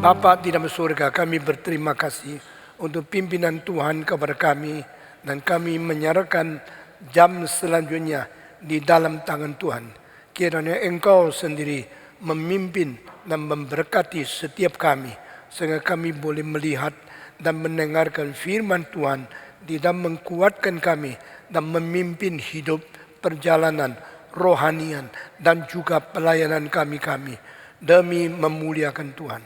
Bapa di dalam surga, kami berterima kasih untuk pimpinan Tuhan kepada kami, dan kami menyerahkan jam selanjutnya di dalam tangan Tuhan. Kiranya Engkau sendiri memimpin dan memberkati setiap kami, sehingga kami boleh melihat dan mendengarkan firman Tuhan di dalam menguatkan kami dan memimpin hidup perjalanan rohanian dan juga pelayanan kami demi memuliakan Tuhan.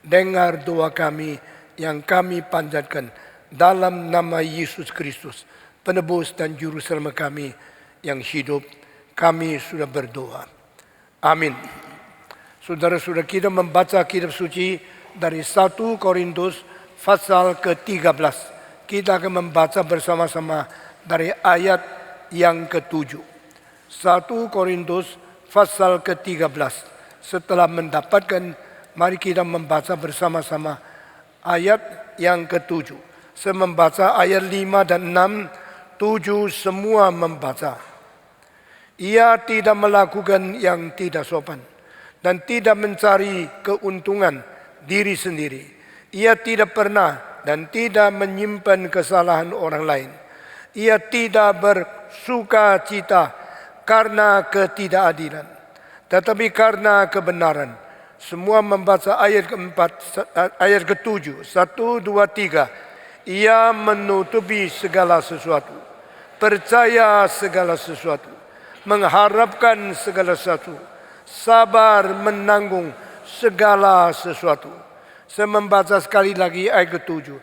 Dengar doa kami yang kami panjatkan dalam nama Yesus Kristus, penebus dan juru selamat kami yang hidup. Kami sudah berdoa. Amin. Saudara-saudara, kita membaca kitab suci dari 1 Korintus pasal ke-13. Kita akan membaca bersama-sama dari ayat yang ke-7. 1 Korintus pasal ke-13. Setelah mendapatkan, mari kita membaca bersama-sama ayat yang ke-7. Saya membaca ayat 5 dan 6, 7 semua membaca. Ia tidak melakukan yang tidak sopan dan tidak mencari keuntungan diri sendiri. Ia tidak pernah dan tidak menyimpan kesalahan orang lain. Ia tidak bersuka cita karena ketidakadilan, tetapi karena kebenaran. Semua membaca ayat keempat, ayat ke-7. 1, 2, 3. Ia menutupi segala sesuatu, percaya segala sesuatu, mengharapkan segala sesuatu, sabar menanggung segala sesuatu. Saya membaca sekali lagi ayat ke-7.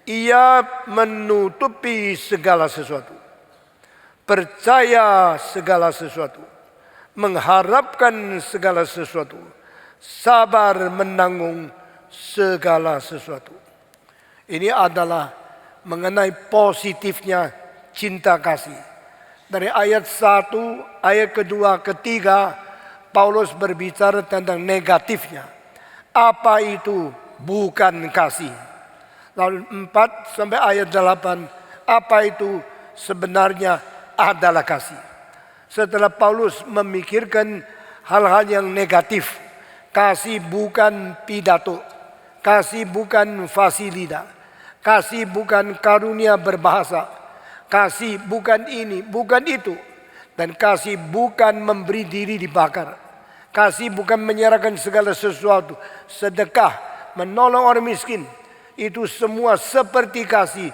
Ia menutupi segala sesuatu, percaya segala sesuatu, mengharapkan segala sesuatu, sabar menanggung segala sesuatu. Ini adalah mengenai positifnya cinta kasih. Dari ayat 1, ayat kedua, ketiga, Paulus berbicara tentang negatifnya. Apa itu bukan kasih? Lalu 4 sampai ayat 8, apa itu sebenarnya adalah kasih? Setelah Paulus memikirkan hal-hal yang negatif, kasih bukan pidato, kasih bukan fasilita, kasih bukan karunia berbahasa, kasih bukan ini, bukan itu, dan kasih bukan memberi diri dibakar, kasih bukan menyerahkan segala sesuatu, sedekah, menolong orang miskin. Itu semua seperti kasih,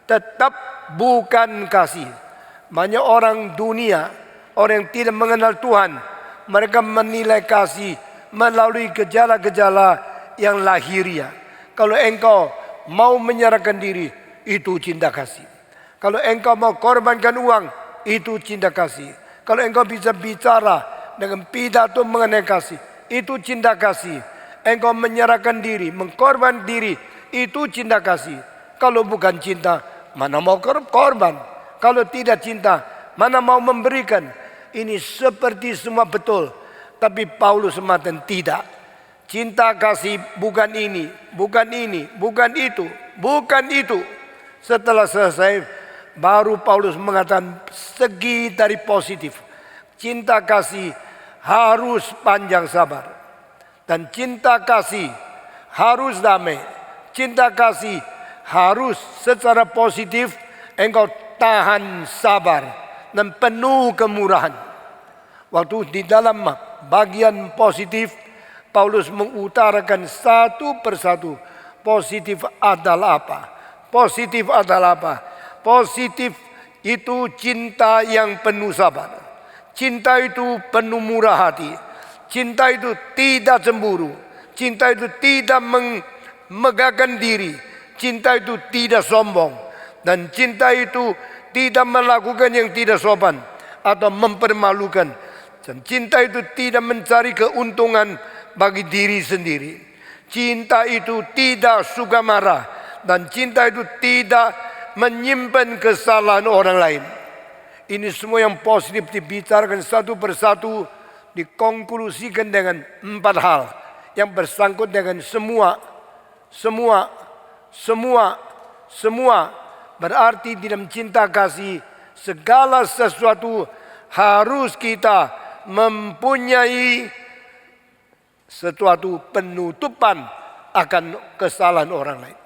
tetap bukan kasih. Banyak orang dunia, orang yang tidak mengenal Tuhan, mereka menilai kasih melalui gejala-gejala yang lahiriah. Kalau engkau mau menyerahkan diri, itu cinta kasih. Kalau engkau mau korbankan uang, itu cinta kasih. Kalau engkau bisa bicara dengan pidato mengenai kasih, itu cinta kasih. Engkau menyerahkan diri, mengkorban diri, itu cinta kasih. Kalau bukan cinta, mana mau korban? Kalau tidak cinta, mana mau memberikan? Ini seperti semua betul, tapi Paulus mengatakan tidak. Cinta kasih bukan ini, bukan ini, bukan itu, bukan itu. Setelah selesai, baru Paulus mengatakan segi dari positif. Cinta kasih harus panjang sabar, dan cinta kasih harus damai. Cinta kasih harus secara positif engkau tahan sabar dan penuh kemurahan. Waktu di dalam bagian positif, Paulus mengutarakan satu persatu. Positif adalah apa? Positif adalah apa? Positif itu cinta yang penuh sabar. Cinta itu penuh murah hati. Cinta itu tidak cemburu. Cinta itu tidak megahkan diri. Cinta itu tidak sombong. Dan cinta itu tidak melakukan yang tidak sopan atau mempermalukan. Dan cinta itu tidak mencari keuntungan bagi diri sendiri. Cinta itu tidak suka marah. Dan cinta itu tidak menyimpan kesalahan orang lain. Ini semua yang positif dibicarakan satu persatu, dikonklusikan dengan 4 hal yang bersangkut dengan semua. Berarti di dalam cinta kasih, segala sesuatu harus kita mempunyai suatu penutupan akan kesalahan orang lain.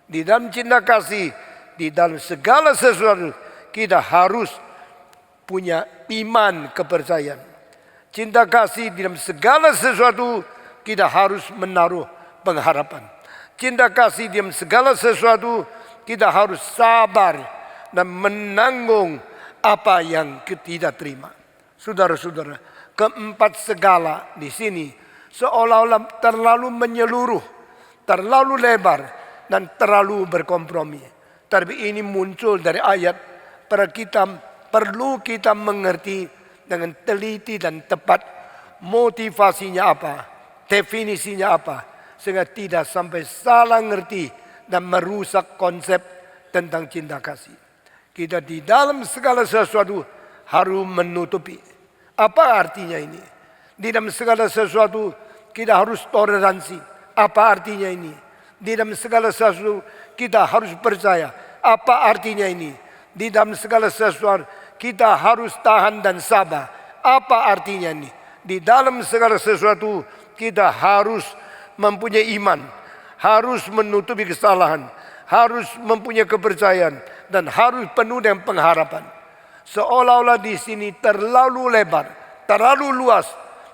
Di dalam cinta kasih, di dalam segala sesuatu kita harus punya iman kepercayaan. Cinta kasih di dalam segala sesuatu kita harus menaruh pengharapan. Cinta kasih di dalam segala sesuatu kita harus sabar dan menanggung apa yang kita terima. Saudara-saudara, keempat segala di sini seolah-olah terlalu menyeluruh, terlalu lebar, dan terlalu berkompromi. Tapi ini muncul dari ayat perlu kita mengerti dengan teliti dan tepat motivasinya apa, definisinya apa, sehingga tidak sampai salah ngerti dan merusak konsep tentang cinta kasih. Kita di dalam segala sesuatu harus menutupi. Apa artinya ini? Di dalam segala sesuatu kita harus toleransi. Apa artinya ini? Di dalam segala sesuatu kita harus percaya. Apa artinya ini? Di dalam segala sesuatu kita harus tahan dan sabar. Apa artinya ini? Di dalam segala sesuatu kita harus mempunyai iman, harus menutupi kesalahan, harus mempunyai kepercayaan, dan harus penuh dengan pengharapan. Seolah-olah di sini terlalu lebar, terlalu luas,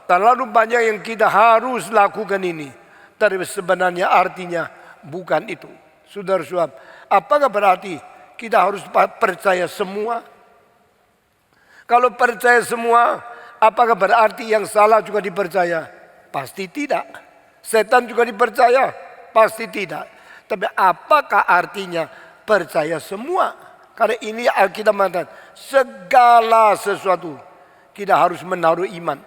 terlalu banyak yang kita harus lakukan ini. Tapi sebenarnya artinya bukan itu. Saudara-saudara, apakah berarti kita harus percaya semua? Kalau percaya semua, apakah berarti yang salah juga dipercaya? Pasti tidak. Setan juga dipercaya? Pasti tidak. Tapi apakah artinya percaya semua? Karena ini Alkitab mengatakan segala sesuatu kita harus menaruh iman.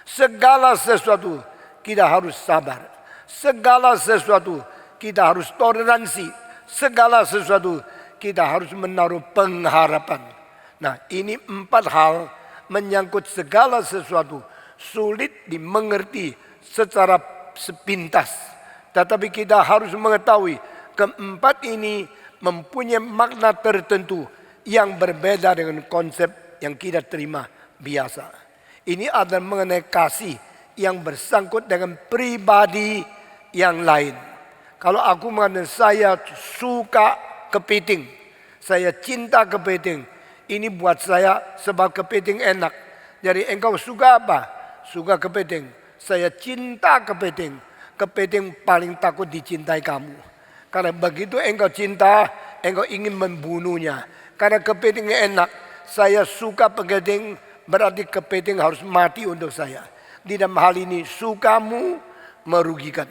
Segala sesuatu kita harus sabar. Segala sesuatu kita harus toleransi. Segala sesuatu kita harus menaruh pengharapan. Nah, ini 4 hal menyangkut segala sesuatu sulit dimengerti secara sepintas. Tetapi kita harus mengetahui keempat ini mempunyai makna tertentu yang berbeda dengan konsep yang kita terima biasa. Ini adalah mengenai kasih yang bersangkut dengan pribadi yang lain. Kalau aku mengatakan saya suka kepiting, saya cinta kepiting, ini buat saya sebab kepiting enak. Jadi engkau suka apa? Suka kepiting. Saya cinta kepiting. Kepiting paling takut dicintai kamu. Karena begitu engkau cinta, engkau ingin membunuhnya. Karena kepiting enak. Saya suka kepiting, berarti kepiting harus mati untuk saya. Di dalam hal ini sukamu merugikan.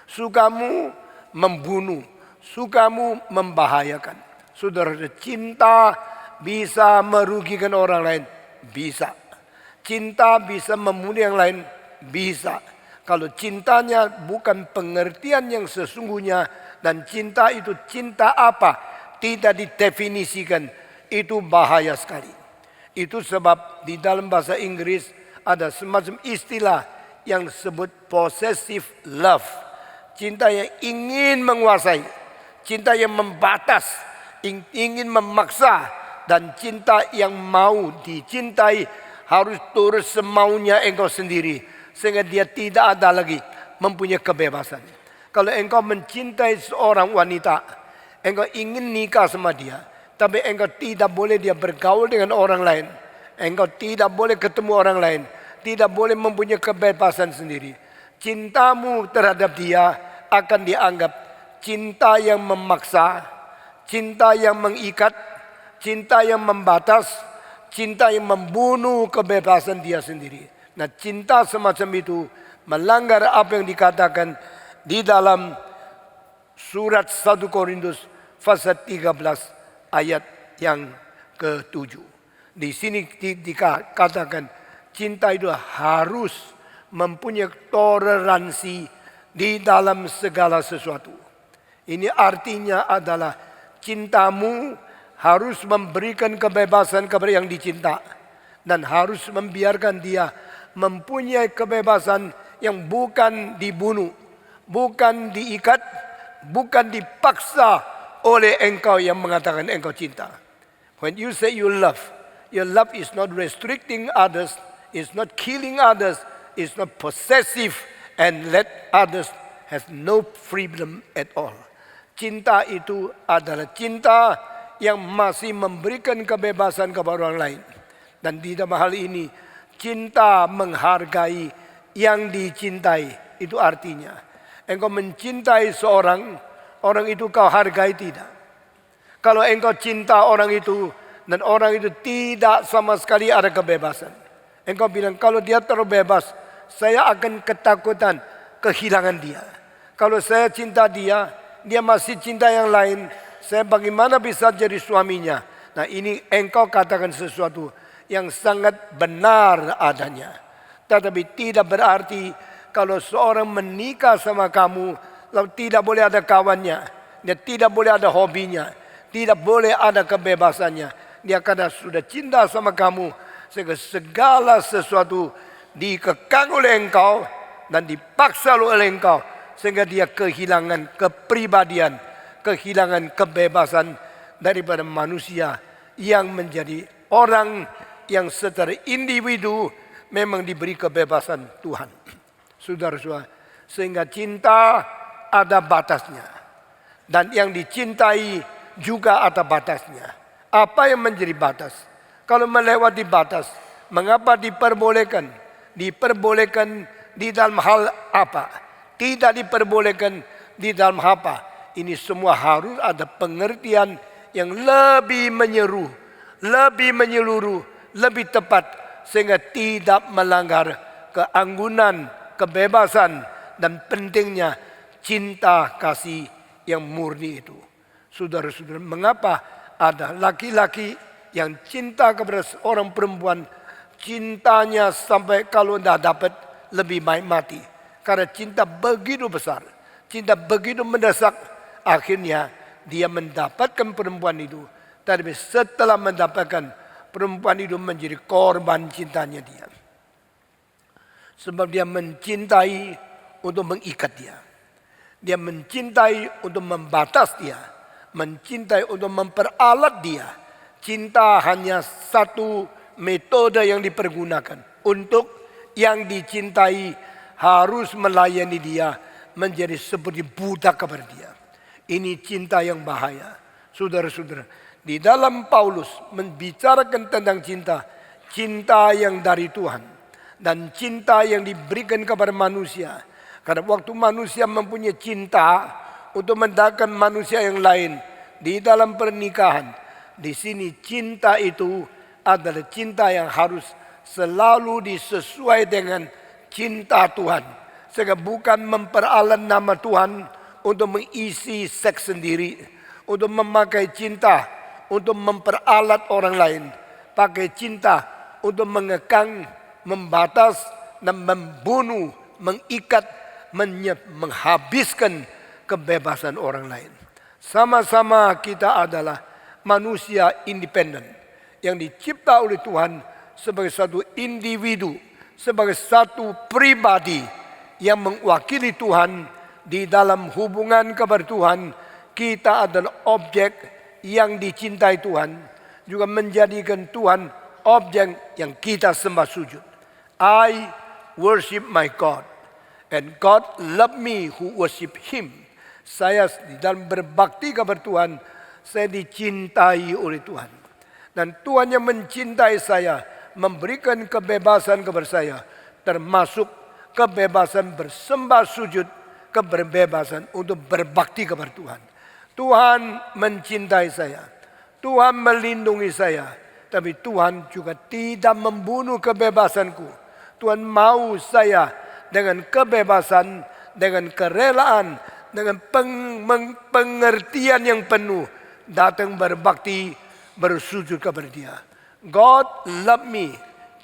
Sukamu membunuh. Sukamu membahayakan. Saudara, cinta bisa merugikan orang lain? Bisa. Cinta bisa membunuh yang lain? Bisa. Kalau cintanya bukan pengertian yang sesungguhnya, dan cinta itu cinta apa? Tidak didefinisikan. Itu bahaya sekali. Itu sebab di dalam bahasa Inggris ada semacam istilah yang disebut possessive love. Cinta yang ingin menguasai. Cinta yang membatas. Ingin memaksa. Dan cinta yang mau dicintai harus turut semaunya engkau sendiri. Sehingga dia tidak ada lagi mempunyai kebebasan. Kalau engkau mencintai seorang wanita, engkau ingin nikah sama dia, tapi engkau tidak boleh dia bergaul dengan orang lain. Engkau tidak boleh ketemu orang lain. Tidak boleh mempunyai kebebasan sendiri. Cintamu terhadap dia akan dianggap cinta yang memaksa, cinta yang mengikat, cinta yang membatas, cinta yang membunuh kebebasan dia sendiri. Nah, cinta semacam itu melanggar apa yang dikatakan di dalam surat 1 Korintus pasal 13 ayat yang ke-7. Di sini dikatakan cinta itu harus mempunyai toleransi di dalam segala sesuatu. Ini artinya adalah cintamu harus memberikan kebebasan kepada yang dicinta. Dan harus membiarkan dia mempunyai kebebasan yang bukan dibunuh, bukan diikat, bukan dipaksa oleh engkau yang mengatakan engkau cinta. When you say you love, your love is not restricting others, is not killing others, is not possessive and let others has no freedom at all. Cinta itu adalah cinta yang masih memberikan kebebasan kepada orang lain. Dan di dalam hal ini, cinta menghargai yang dicintai. Itu artinya, engkau mencintai seorang, orang itu kau hargai tidak. Kalau engkau cinta orang itu, dan orang itu tidak sama sekali ada kebebasan. Engkau bilang, kalau dia terbebas, saya akan ketakutan kehilangan dia. Kalau saya cinta dia, dia masih cinta yang lain, saya bagaimana bisa jadi suaminya? Nah, ini engkau katakan sesuatu yang sangat benar adanya. Tetapi tidak berarti kalau seorang menikah sama kamu, lalu tidak boleh ada kawannya, dia tidak boleh ada hobinya, tidak boleh ada kebebasannya. Dia karena sudah cinta sama kamu, sehingga segala sesuatu dikekang oleh engkau dan dipaksa oleh engkau, sehingga dia kehilangan kepribadian, kehilangan kebebasan daripada manusia yang menjadi orang yang secara individu memang diberi kebebasan Tuhan. Saudara-saudara, sehingga cinta ada batasnya. Dan yang dicintai juga ada batasnya. Apa yang menjadi batas? Kalau melewati batas, mengapa diperbolehkan? Diperbolehkan di dalam hal apa? Tidak diperbolehkan di dalam apa? Ini semua harus ada pengertian yang lebih menyeru, lebih menyeluruh, lebih tepat, sehingga tidak melanggar keanggunan, kebebasan, dan pentingnya cinta kasih yang murni itu. Saudara-saudara, mengapa ada laki-laki yang cinta kepada seorang perempuan, cintanya sampai kalau tidak dapat lebih baik mati. Karena cinta begitu besar, cinta begitu mendesak, akhirnya dia mendapatkan perempuan itu. Tapi setelah mendapatkan, perempuan itu menjadi korban cintanya dia. Sebab dia mencintai untuk mengikat dia. Dia mencintai untuk membatas dia. Mencintai untuk memperalat dia. Cinta hanya satu metode yang dipergunakan. Untuk yang dicintai harus melayani dia, menjadi seperti budak kepada dia. Ini cinta yang bahaya. Saudara-saudara, di dalam Paulus membicarakan tentang cinta, cinta yang dari Tuhan dan cinta yang diberikan kepada manusia. Karena waktu manusia mempunyai cinta untuk mendapatkan manusia yang lain di dalam pernikahan, di sini cinta itu adalah cinta yang harus selalu disesuai dengan cinta Tuhan. Sehingga bukan memperalat nama Tuhan untuk mengisi seks sendiri, untuk memakai cinta untuk memperalat orang lain, pakai cinta untuk mengekang, membatas, dan membunuh, mengikat, menghabiskan kebebasan orang lain. Sama-sama kita adalah manusia independen yang dicipta oleh Tuhan sebagai satu individu, sebagai satu pribadi yang mewakili Tuhan di dalam hubungan kepada Tuhan. Kita adalah objek yang dicintai Tuhan, juga menjadikan Tuhan objek yang kita sembah sujud. I worship my God, and God love me who worship Him. Saya di dalam berbakti kepada Tuhan, saya dicintai oleh Tuhan. Dan Tuhan yang mencintai saya, memberikan kebebasan kepada saya, termasuk kebebasan bersembah sujud, kebebasan untuk berbakti kepada Tuhan. Tuhan mencintai saya, Tuhan melindungi saya, tapi Tuhan juga tidak membunuh kebebasanku. Tuhan mau saya dengan kebebasan, dengan kerelaan, dengan pengertian yang penuh datang berbakti, bersujud kepada Dia. God love me,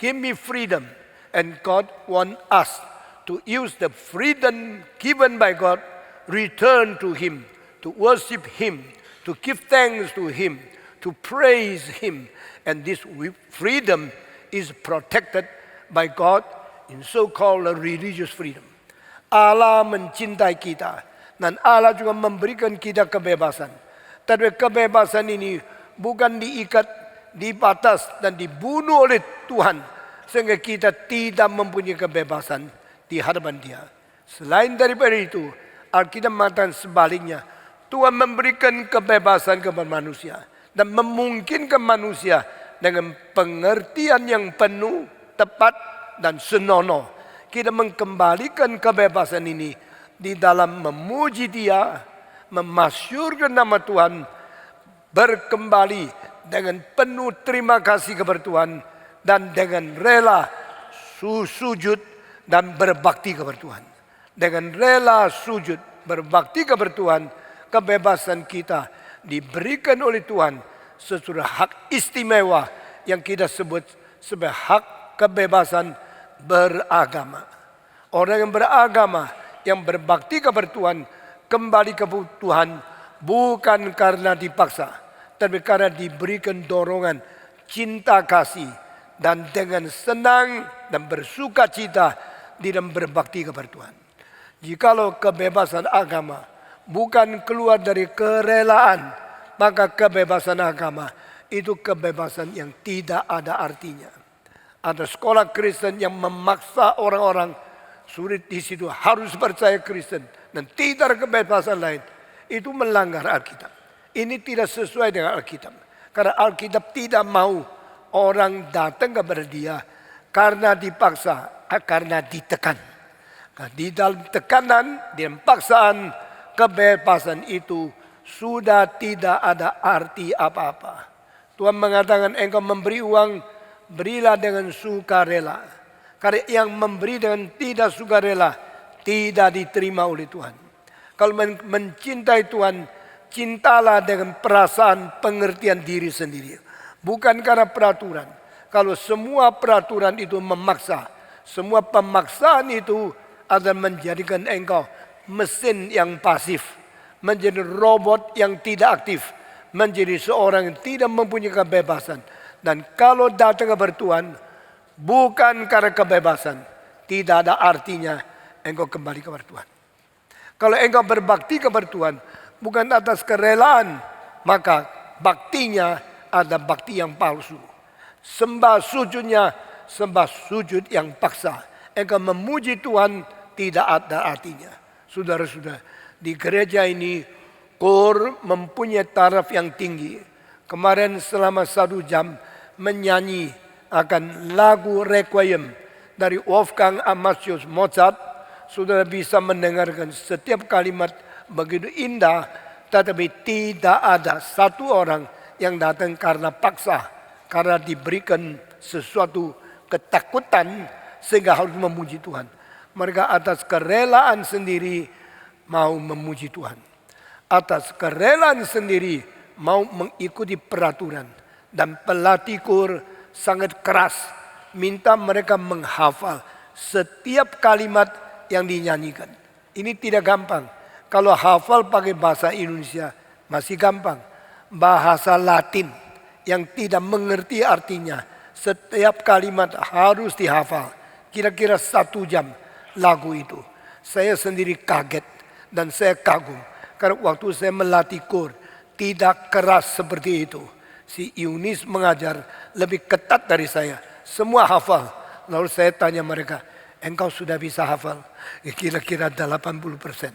give me freedom, and God want us to use the freedom given by God, return to Him, to worship Him, to give thanks to Him, to praise Him. And this freedom is protected by God in so-called religious freedom. Allah mencintai kita, dan Allah juga memberikan kita kebebasan. Tapi kebebasan ini bukan diikat, dibatas, dan dibunuh oleh Tuhan, sehingga kita tidak mempunyai kebebasan di hadapan Dia. Selain daripada itu, Alkitab mengatakan sebaliknya. Tuhan memberikan kebebasan kepada manusia dan memungkinkan manusia dengan pengertian yang penuh, tepat dan senonoh. Kita mengembalikan kebebasan ini di dalam memuji Dia, memasyurkan nama Tuhan, berkembali dengan penuh terima kasih kepada Tuhan dan dengan rela sujud dan berbakti kepada Tuhan. Dengan rela sujud berbakti kepada Tuhan, kebebasan kita diberikan oleh Tuhan sesudah hak istimewa yang kita sebut sebagai hak kebebasan beragama. Orang yang beragama, yang berbakti kepada Tuhan, kembali ke Tuhan bukan karena dipaksa, tapi karena diberikan dorongan cinta kasih dan dengan senang dan bersuka cita di dalam berbakti kepada Tuhan. Jikalau kebebasan agama bukan keluar dari kerelaan, maka kebebasan agama itu kebebasan yang tidak ada artinya. Ada sekolah Kristen yang memaksa orang-orang sulit di situ harus percaya Kristen dan tidak ada kebebasan lain. Itu melanggar Alkitab. Ini tidak sesuai dengan Alkitab. Karena Alkitab tidak mau orang datang kepada Dia karena dipaksa, karena ditekan. Di dalam tekanan, di dalam paksaan, kebebasan itu sudah tidak ada arti apa-apa. Tuhan mengatakan engkau memberi uang, berilah dengan sukarela. Karena yang memberi dengan tidak sukarela tidak diterima oleh Tuhan. Kalau mencintai Tuhan, cintalah dengan perasaan pengertian diri sendiri. Bukan karena peraturan. Kalau semua peraturan itu memaksa, semua pemaksaan itu akan menjadikan engkau mesin yang pasif, menjadi robot yang tidak aktif, menjadi seorang yang tidak mempunyai kebebasan. Dan kalau datang kepada Tuhan bukan karena kebebasan, tidak ada artinya engkau kembali kepada Tuhan. Kalau engkau berbakti kepada Tuhan bukan atas kerelaan, maka baktinya ada bakti yang palsu. Sembah sujudnya sembah sujud yang paksa. Engkau memuji Tuhan tidak ada artinya. Saudara-saudara, di gereja ini KOR mempunyai taraf yang tinggi. Kemarin selama 1 jam menyanyi akan lagu Requiem dari Wolfgang Amadeus Mozart. Saudara bisa mendengarkan setiap kalimat begitu indah, tetapi tidak ada satu orang yang datang karena paksa, karena diberikan sesuatu ketakutan sehingga harus memuji Tuhan. Mereka atas kerelaan sendiri mau memuji Tuhan. Atas kerelaan sendiri mau mengikuti peraturan. Dan pelatih KOR sangat keras minta mereka menghafal setiap kalimat yang dinyanyikan. Ini tidak gampang. Kalau hafal pakai bahasa Indonesia masih gampang. Bahasa Latin yang tidak mengerti artinya, setiap kalimat harus dihafal. Kira-kira 1 jam lagu itu. Saya sendiri kaget dan saya kagum. Karena waktu saya melatih KOR tidak keras seperti itu. Si Yunis mengajar lebih ketat dari saya. Semua hafal. Lalu saya tanya mereka, engkau sudah bisa hafal? Kira-kira 80%.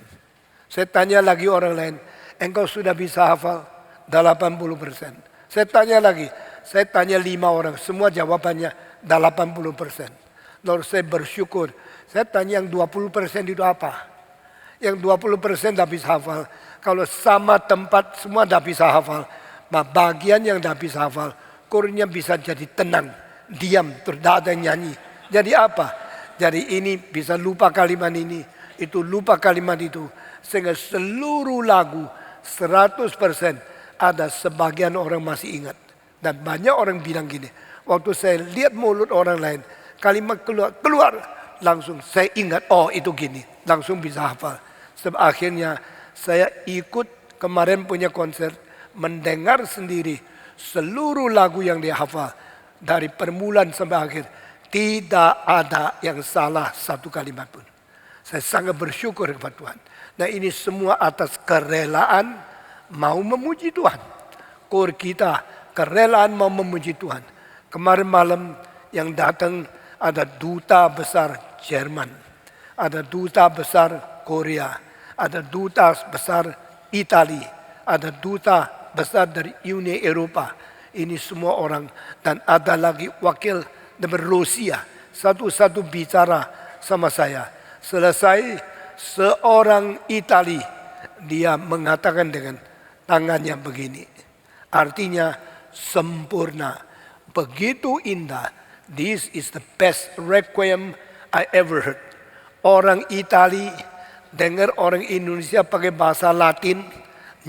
Saya tanya lagi orang lain, engkau sudah bisa hafal? 80%. Saya tanya lagi, saya tanya 5 orang, semua jawabannya 80%. Lalu saya bersyukur. Saya tanya yang 20% itu apa? Yang 20% tidak bisa hafal. Kalau sama tempat semua tidak bisa hafal. Nah bagian yang tidak bisa hafal, KOR-nya bisa jadi tenang, diam, tidak ada yang nyanyi. Jadi apa? Jadi ini bisa lupa kalimat ini, itu lupa kalimat itu. Sehingga seluruh lagu 100% ada sebagian orang masih ingat. Dan banyak orang bilang gini, waktu saya lihat mulut orang lain, kalimat keluar, langsung saya ingat, oh itu gini, langsung bisa hafal. Sebab akhirnya saya ikut kemarin punya konser, mendengar sendiri seluruh lagu yang dihafal dari permulaan sampai akhir. Tidak ada yang salah satu kalimat pun. Saya sangat bersyukur kepada Tuhan. Nah ini semua atas kerelaan mau memuji Tuhan. KOR kita kerelaan mau memuji Tuhan. Kemarin malam yang datang ada duta besar Jerman, ada duta besar Korea, ada duta besar Itali, ada duta besar dari Uni Eropa. Ini semua orang, dan ada lagi wakil dari Rusia. Satu-satu bicara sama saya. Selesai seorang Itali, dia mengatakan dengan tangannya begini. Artinya sempurna, begitu indah. This is the best requiem I ever heard. Orang Itali dengar orang Indonesia pakai bahasa Latin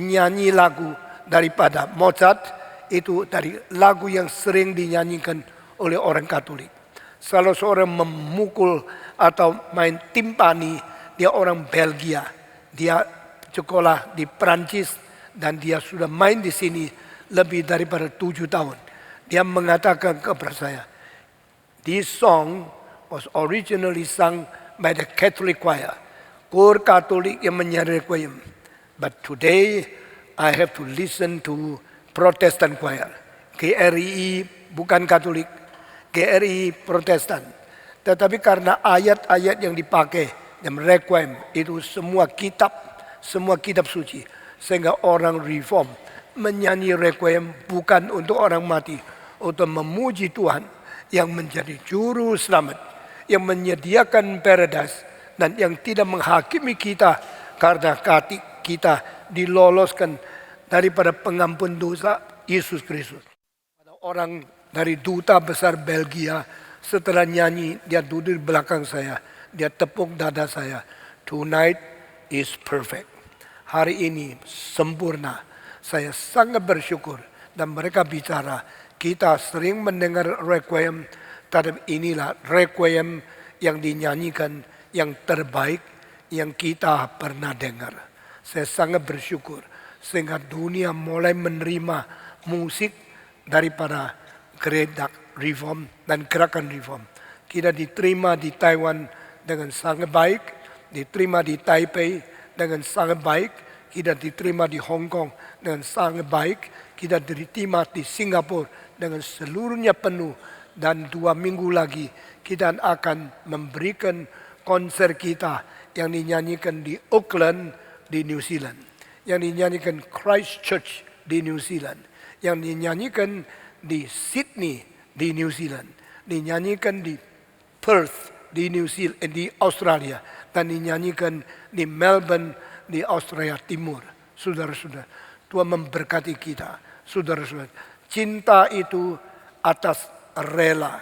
nyanyi lagu daripada Mozart, itu dari lagu yang sering dinyanyikan oleh orang Katolik. Salah seorang memukul atau main timpani, dia orang Belgia. Dia sekolah di Prancis dan dia sudah main di sini lebih daripada 7 tahun. Dia mengatakan kepada saya, this song was originally sung by the Catholic choir. Kor Katolik yang menyanyi requiem. But today I have to listen to Protestant choir. GRI bukan Katolik, GRI Protestan. Tetapi karena ayat-ayat yang dipakai dalam requiem itu semua kitab suci, sehingga orang reform menyanyi requiem bukan untuk orang mati, untuk memuji Tuhan yang menjadi juru selamat, yang menyediakan paradise, dan yang tidak menghakimi kita karena kita diloloskan daripada pengampun dosa Yesus Kristus. Ada orang dari duta besar Belgia, setelah nyanyi dia duduk di belakang saya, dia tepuk dada saya. Tonight is perfect. Hari ini sempurna. Saya sangat bersyukur. Dan mereka bicara, kita sering mendengar requiem, tapi inilah requiem yang dinyanyikan yang terbaik yang kita pernah dengar. Saya sangat bersyukur sehingga dunia mulai menerima musik daripada gereja reform dan gerakan reform. Kita diterima di Taiwan dengan sangat baik, diterima di Taipei dengan sangat baik, kita diterima di Hong Kong dengan sangat baik, kita diterima di Singapura dengan seluruhnya penuh, dan 2 minggu lagi kita akan memberikan konser kita yang dinyanyikan di Auckland di New Zealand, yang dinyanyikan Christchurch di New Zealand, yang dinyanyikan di Sydney di New Zealand, dinyanyikan di Perth di New Zealand di Australia, dan dinyanyikan di Melbourne di Australia Timur. Saudara-saudara, Tuhan memberkati kita. Saudara-saudara, cinta itu atas rela.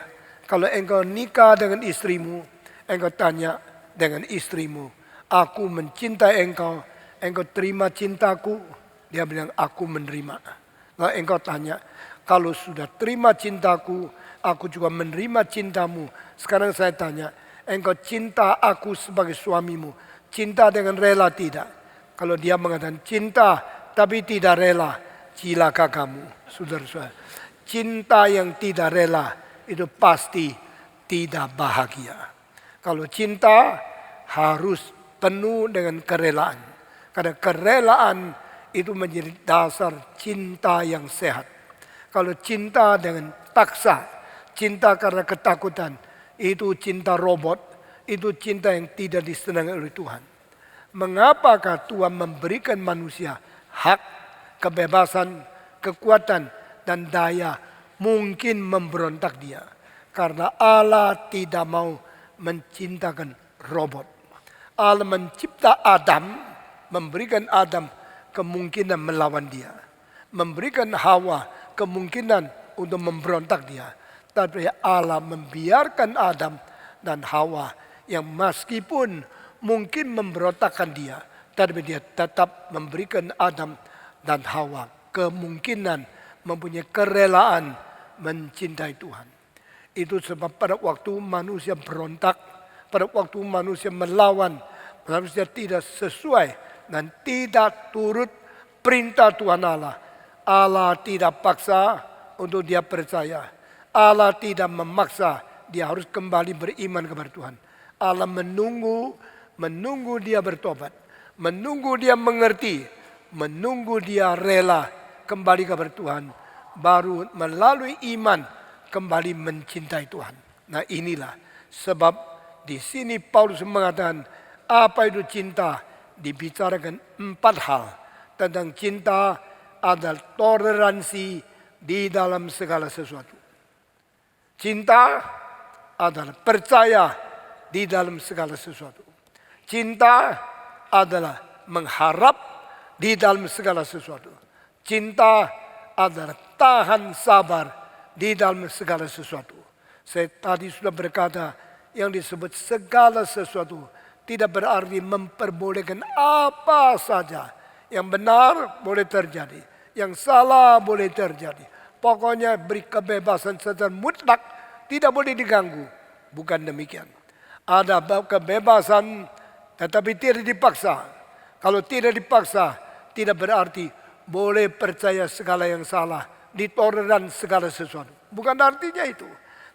Kalau engkau nikah dengan istrimu, engkau tanya dengan istrimu, aku mencintai engkau, engkau terima cintaku? Dia bilang, aku menerima. Lalu engkau tanya, kalau sudah terima cintaku, aku juga menerima cintamu. Sekarang saya tanya, engkau cinta aku sebagai suamimu, cinta dengan rela tidak? Kalau dia mengatakan cinta tapi tidak rela, cilaka kamu. Saudara-saudara, cinta yang tidak rela itu pasti tidak bahagia. Kalau cinta harus penuh dengan kerelaan. Karena kerelaan itu menjadi dasar cinta yang sehat. Kalau cinta dengan paksa, cinta karena ketakutan, itu cinta robot, itu cinta yang tidak disenangi oleh Tuhan. Mengapakah Tuhan memberikan manusia hak, kebebasan, kekuatan, dan daya mungkin memberontak dia? Karena Allah tidak mau menciptakan robot. Allah mencipta Adam, memberikan Adam kemungkinan melawan dia, memberikan Hawa kemungkinan untuk memberontak dia. Tapi Allah membiarkan Adam dan Hawa yang meskipun mungkin memberontakkan dia, tapi dia tetap memberikan Adam dan Hawa kemungkinan mempunyai kerelaan mencintai Tuhan. Itu sebab pada waktu manusia berontak, pada waktu manusia melawan, manusia tidak sesuai dan tidak turut perintah Tuhan Allah. Allah tidak paksa untuk dia percaya. Allah tidak memaksa dia harus kembali beriman kepada Tuhan. Allah menunggu dia bertobat, menunggu dia mengerti, menunggu dia rela kembali kepada Tuhan, baru melalui iman kembali mencintai Tuhan. Nah, inilah sebab di sini Paulus mengatakan, apa itu cinta? dibicarakan 4 hal tentang cinta adalah toleransi di dalam segala sesuatu. Cinta adalah percaya di dalam segala sesuatu. Cinta adalah mengharap di dalam segala sesuatu. Cinta adalah tahan sabar di dalam segala sesuatu. Saya tadi sudah berkata yang disebut segala sesuatu tidak berarti memperbolehkan apa saja. Yang benar boleh terjadi, yang salah boleh terjadi. Pokoknya beri kebebasan secara mutlak, tidak boleh diganggu. Bukan demikian. Ada kebebasan tetapi tidak dipaksa. Kalau tidak dipaksa, tidak berarti boleh percaya segala yang salah, ditoleran segala sesuatu. Bukan artinya itu.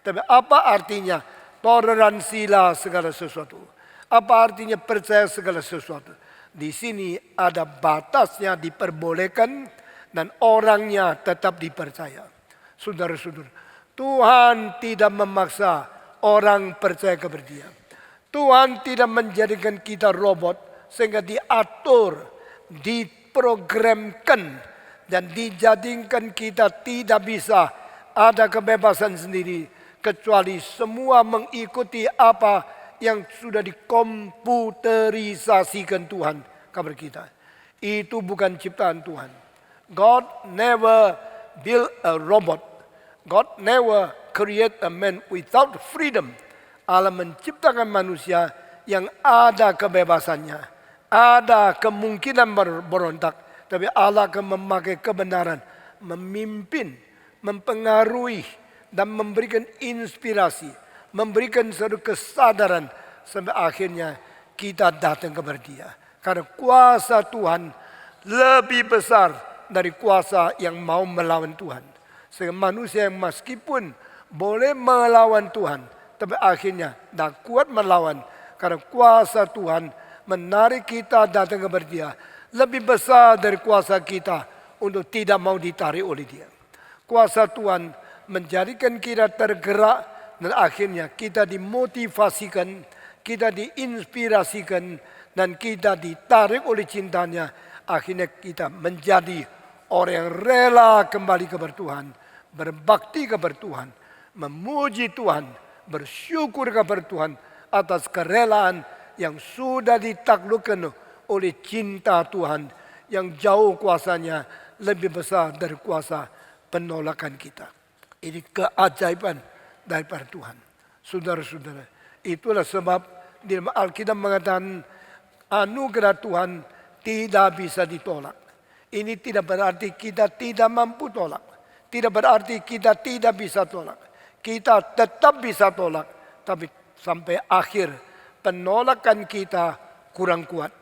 Tapi apa artinya toleransilah segala sesuatu? Apa artinya percaya segala sesuatu? Di sini ada batasnya diperbolehkan dan orangnya tetap dipercaya. Saudara-saudara, Tuhan tidak memaksa orang percaya kepada Dia. Tuhan tidak menjadikan kita robot sehingga diatur, diprogramkan dan dijadikan kita tidak bisa ada kebebasan sendiri kecuali semua mengikuti apa yang sudah dikomputerisasikan Tuhan kepada kita. Itu bukan ciptaan Tuhan. God never built a robot. God never create a man without freedom. Allah menciptakan manusia yang ada kebebasannya. Ada kemungkinan berontak. Tapi Allah akan memakai kebenaran. Memimpin, mempengaruhi, dan memberikan inspirasi. Memberikan satu kesadaran sampai akhirnya kita datang kepada Dia. Karena kuasa Tuhan lebih besar dari kuasa yang mau melawan Tuhan. Sehingga manusia yang meskipun boleh melawan Tuhan, tapi akhirnya tak kuat melawan. Karena kuasa Tuhan menarik kita datang kepada Dia lebih besar dari kuasa kita untuk tidak mau ditarik oleh Dia. Kuasa Tuhan menjadikan kita tergerak dan akhirnya kita dimotivasikan, kita diinspirasikan, dan kita ditarik oleh cintanya. Akhirnya kita menjadi orang yang rela kembali kepada Tuhan, berbakti kepada Tuhan, memuji Tuhan, bersyukur kepada Tuhan atas kerelaan yang sudah ditaklukkan oleh cinta Tuhan yang jauh kuasanya lebih besar dari kuasa penolakan kita. Ini keajaiban daripada Tuhan. Saudara-saudara, itulah sebab di dalam Alkitab mengatakan anugerah Tuhan tidak bisa ditolak. Ini tidak berarti kita tidak mampu tolak. Tidak berarti kita tidak bisa tolak. Kita tetap bisa tolak. Tapi sampai akhir penolakan kita kurang kuat.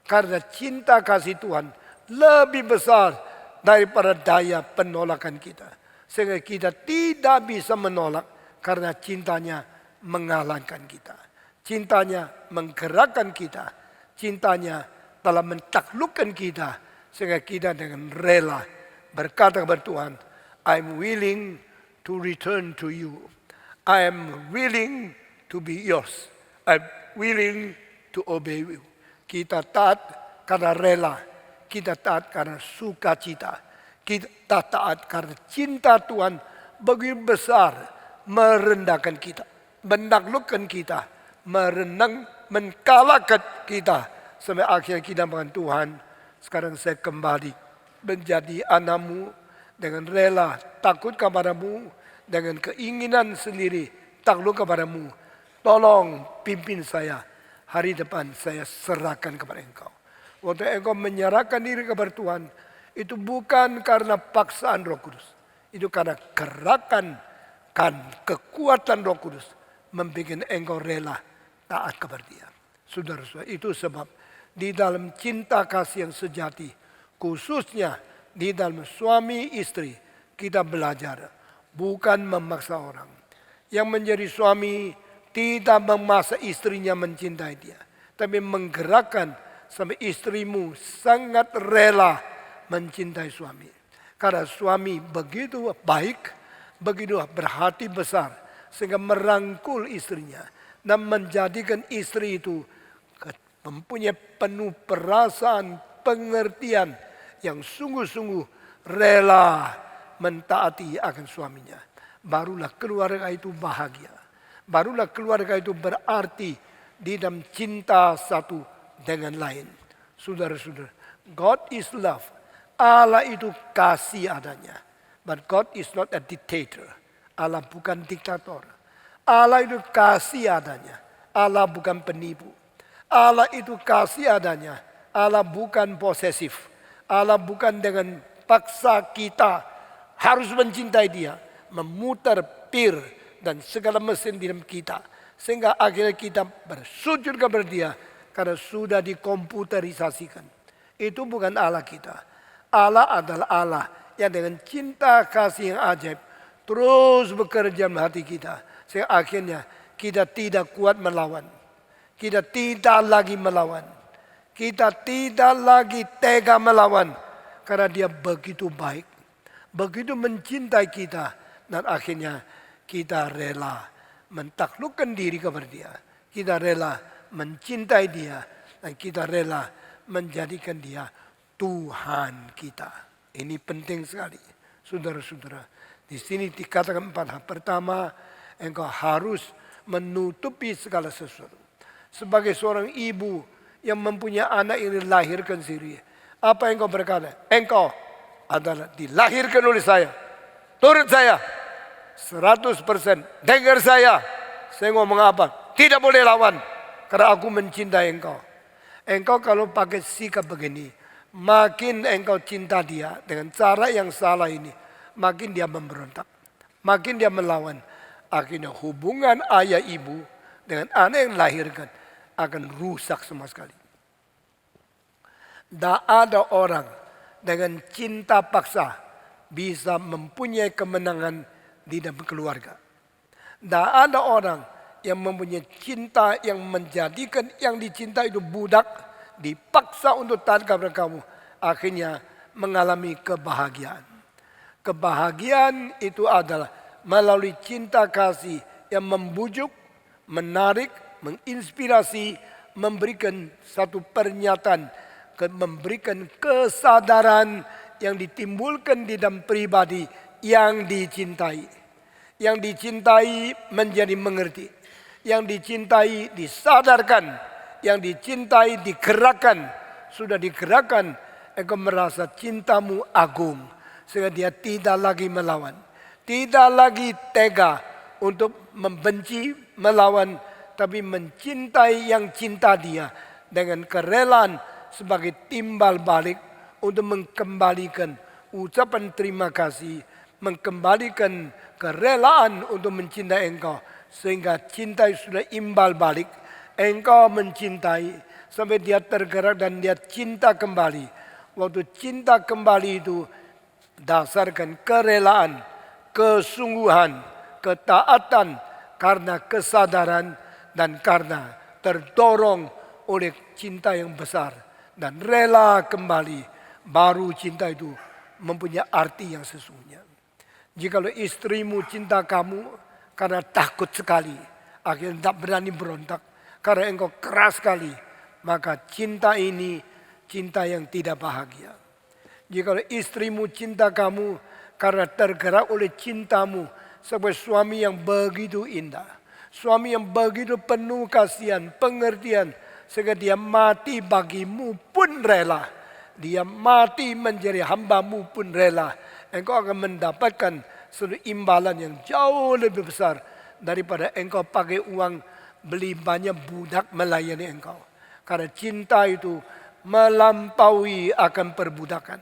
Karena cinta kasih Tuhan lebih besar daripada daya penolakan kita. Sehingga kita tidak bisa menolak. Karena cintanya mengalahkan kita. Cintanya menggerakkan kita. Cintanya telah mentaklukkan kita. Sehingga kita dengan rela berkata kepada Tuhan, I'm willing to return to you. I am willing to be yours. I'm willing to obey you. Kita taat karena rela. Kita taat karena sukacita. Kita taat karena cinta Tuhan begitu besar. Merendahkan kita, menaklukkan kita, menkalahkan kita. Sampai akhirnya kita mengatakan Tuhan, sekarang saya kembali menjadi anakmu dengan rela, takut kepadamu, dengan keinginan sendiri, takluk kepadamu. Tolong pimpin saya, hari depan saya serahkan kepada Engkau. Waktu engkau menyerahkan diri kepada Tuhan, itu bukan karena paksaan Roh Kudus. Itu karena gerakan kekuatan Roh Kudus membuat engkau rela taat kepada Dia. Saudara-saudara, itu sebab di dalam cinta kasih yang sejati, khususnya di dalam suami istri, kita belajar bukan memaksa orang. Yang menjadi suami tidak memaksa istrinya mencintai dia, tapi menggerakkan sampai istrimu sangat rela mencintai suami. Karena suami begitu baik, begitu berhati besar sehingga merangkul istrinya dan menjadikan istri itu mempunyai penuh perasaan pengertian yang sungguh-sungguh rela mentaati akan suaminya. Barulah keluarga itu bahagia. Barulah keluarga itu berarti di dalam cinta satu dengan lain. Saudara-saudara, God is love. Allah itu kasih adanya. But God is not a dictator. Allah bukan diktator. Allah itu kasih adanya. Allah bukan penipu. Allah itu kasih adanya. Allah bukan posesif. Allah bukan dengan paksa kita harus mencintai dia. Memutar pir dan segala mesin di dalam kita. Sehingga akhirnya kita bersujud kepada dia. Karena sudah dikomputerisasikan. Itu bukan Allah kita. Allah adalah Allah yang dengan cinta kasih yang ajaib terus bekerja dalam hati kita. Sehingga akhirnya kita tidak kuat melawan. Kita tidak lagi melawan. Kita tidak lagi tega melawan. Karena dia begitu baik. Begitu mencintai kita. Dan akhirnya kita rela mentaklukkan diri kepada dia. Kita rela mencintai dia. Dan kita rela menjadikan dia Tuhan kita. Ini penting sekali. Saudara-saudara. Di sini dikatakan 4 hal. Pertama, engkau harus menutupi segala sesuatu. Sebagai seorang ibu yang mempunyai anak yang dilahirkan sendiri. Apa yang engkau berkata? Engkau adalah dilahirkan oleh saya. Turut saya. 100%. Dengar saya. Saya ngomong apa? Tidak boleh lawan. Karena aku mencintai engkau. Engkau kalau pakai sikap begini. Makin engkau cinta dia dengan cara yang salah ini. Makin dia memberontak. Makin dia melawan. Akhirnya hubungan ayah ibu dengan anak yang dilahirkan akan rusak sama sekali. Tidak ada orang dengan cinta paksa bisa mempunyai kemenangan di dalam keluarga. Tidak ada orang yang mempunyai cinta yang menjadikan yang dicinta itu budak, dipaksa untuk taat kepada kamu. Akhirnya mengalami kebahagiaan. Kebahagiaan itu adalah melalui cinta kasih yang membujuk, menarik, menginspirasi, memberikan satu pernyataan, memberikan kesadaran yang ditimbulkan di dalam pribadi yang dicintai. Yang dicintai menjadi mengerti. Yang dicintai disadarkan. Yang dicintai digerakkan. Sudah digerakkan, engkau merasa cintamu agung. Sehingga dia tidak lagi melawan. Tidak lagi tega untuk membenci, melawan, tapi mencintai yang cinta dia dengan kerelaan sebagai timbal balik untuk mengembalikan ucapan terima kasih, mengembalikan kerelaan untuk mencintai engkau sehingga cinta sudah imbal balik. Engkau mencintai sampai dia tergerak dan dia cinta kembali. Waktu cinta kembali itu dasarkan kerelaan, kesungguhan, ketaatan karena kesadaran dan karena terdorong oleh cinta yang besar dan rela kembali, baru cinta itu mempunyai arti yang sesungguhnya. Jikalau istrimu cinta kamu karena takut sekali, akhirnya tak berani berontak karena engkau keras sekali, maka cinta ini cinta yang tidak bahagia. Jikalau istrimu cinta kamu karena tergerak oleh cintamu sebagai suami yang begitu indah, suami yang begitu penuh kasihan, pengertian, sehingga dia mati bagimu pun rela, dia mati menjadi hambamu pun rela, engkau akan mendapatkan suatu imbalan yang jauh lebih besar daripada engkau pakai uang beli banyak budak melayani engkau. Karena cinta itu melampaui akan perbudakan.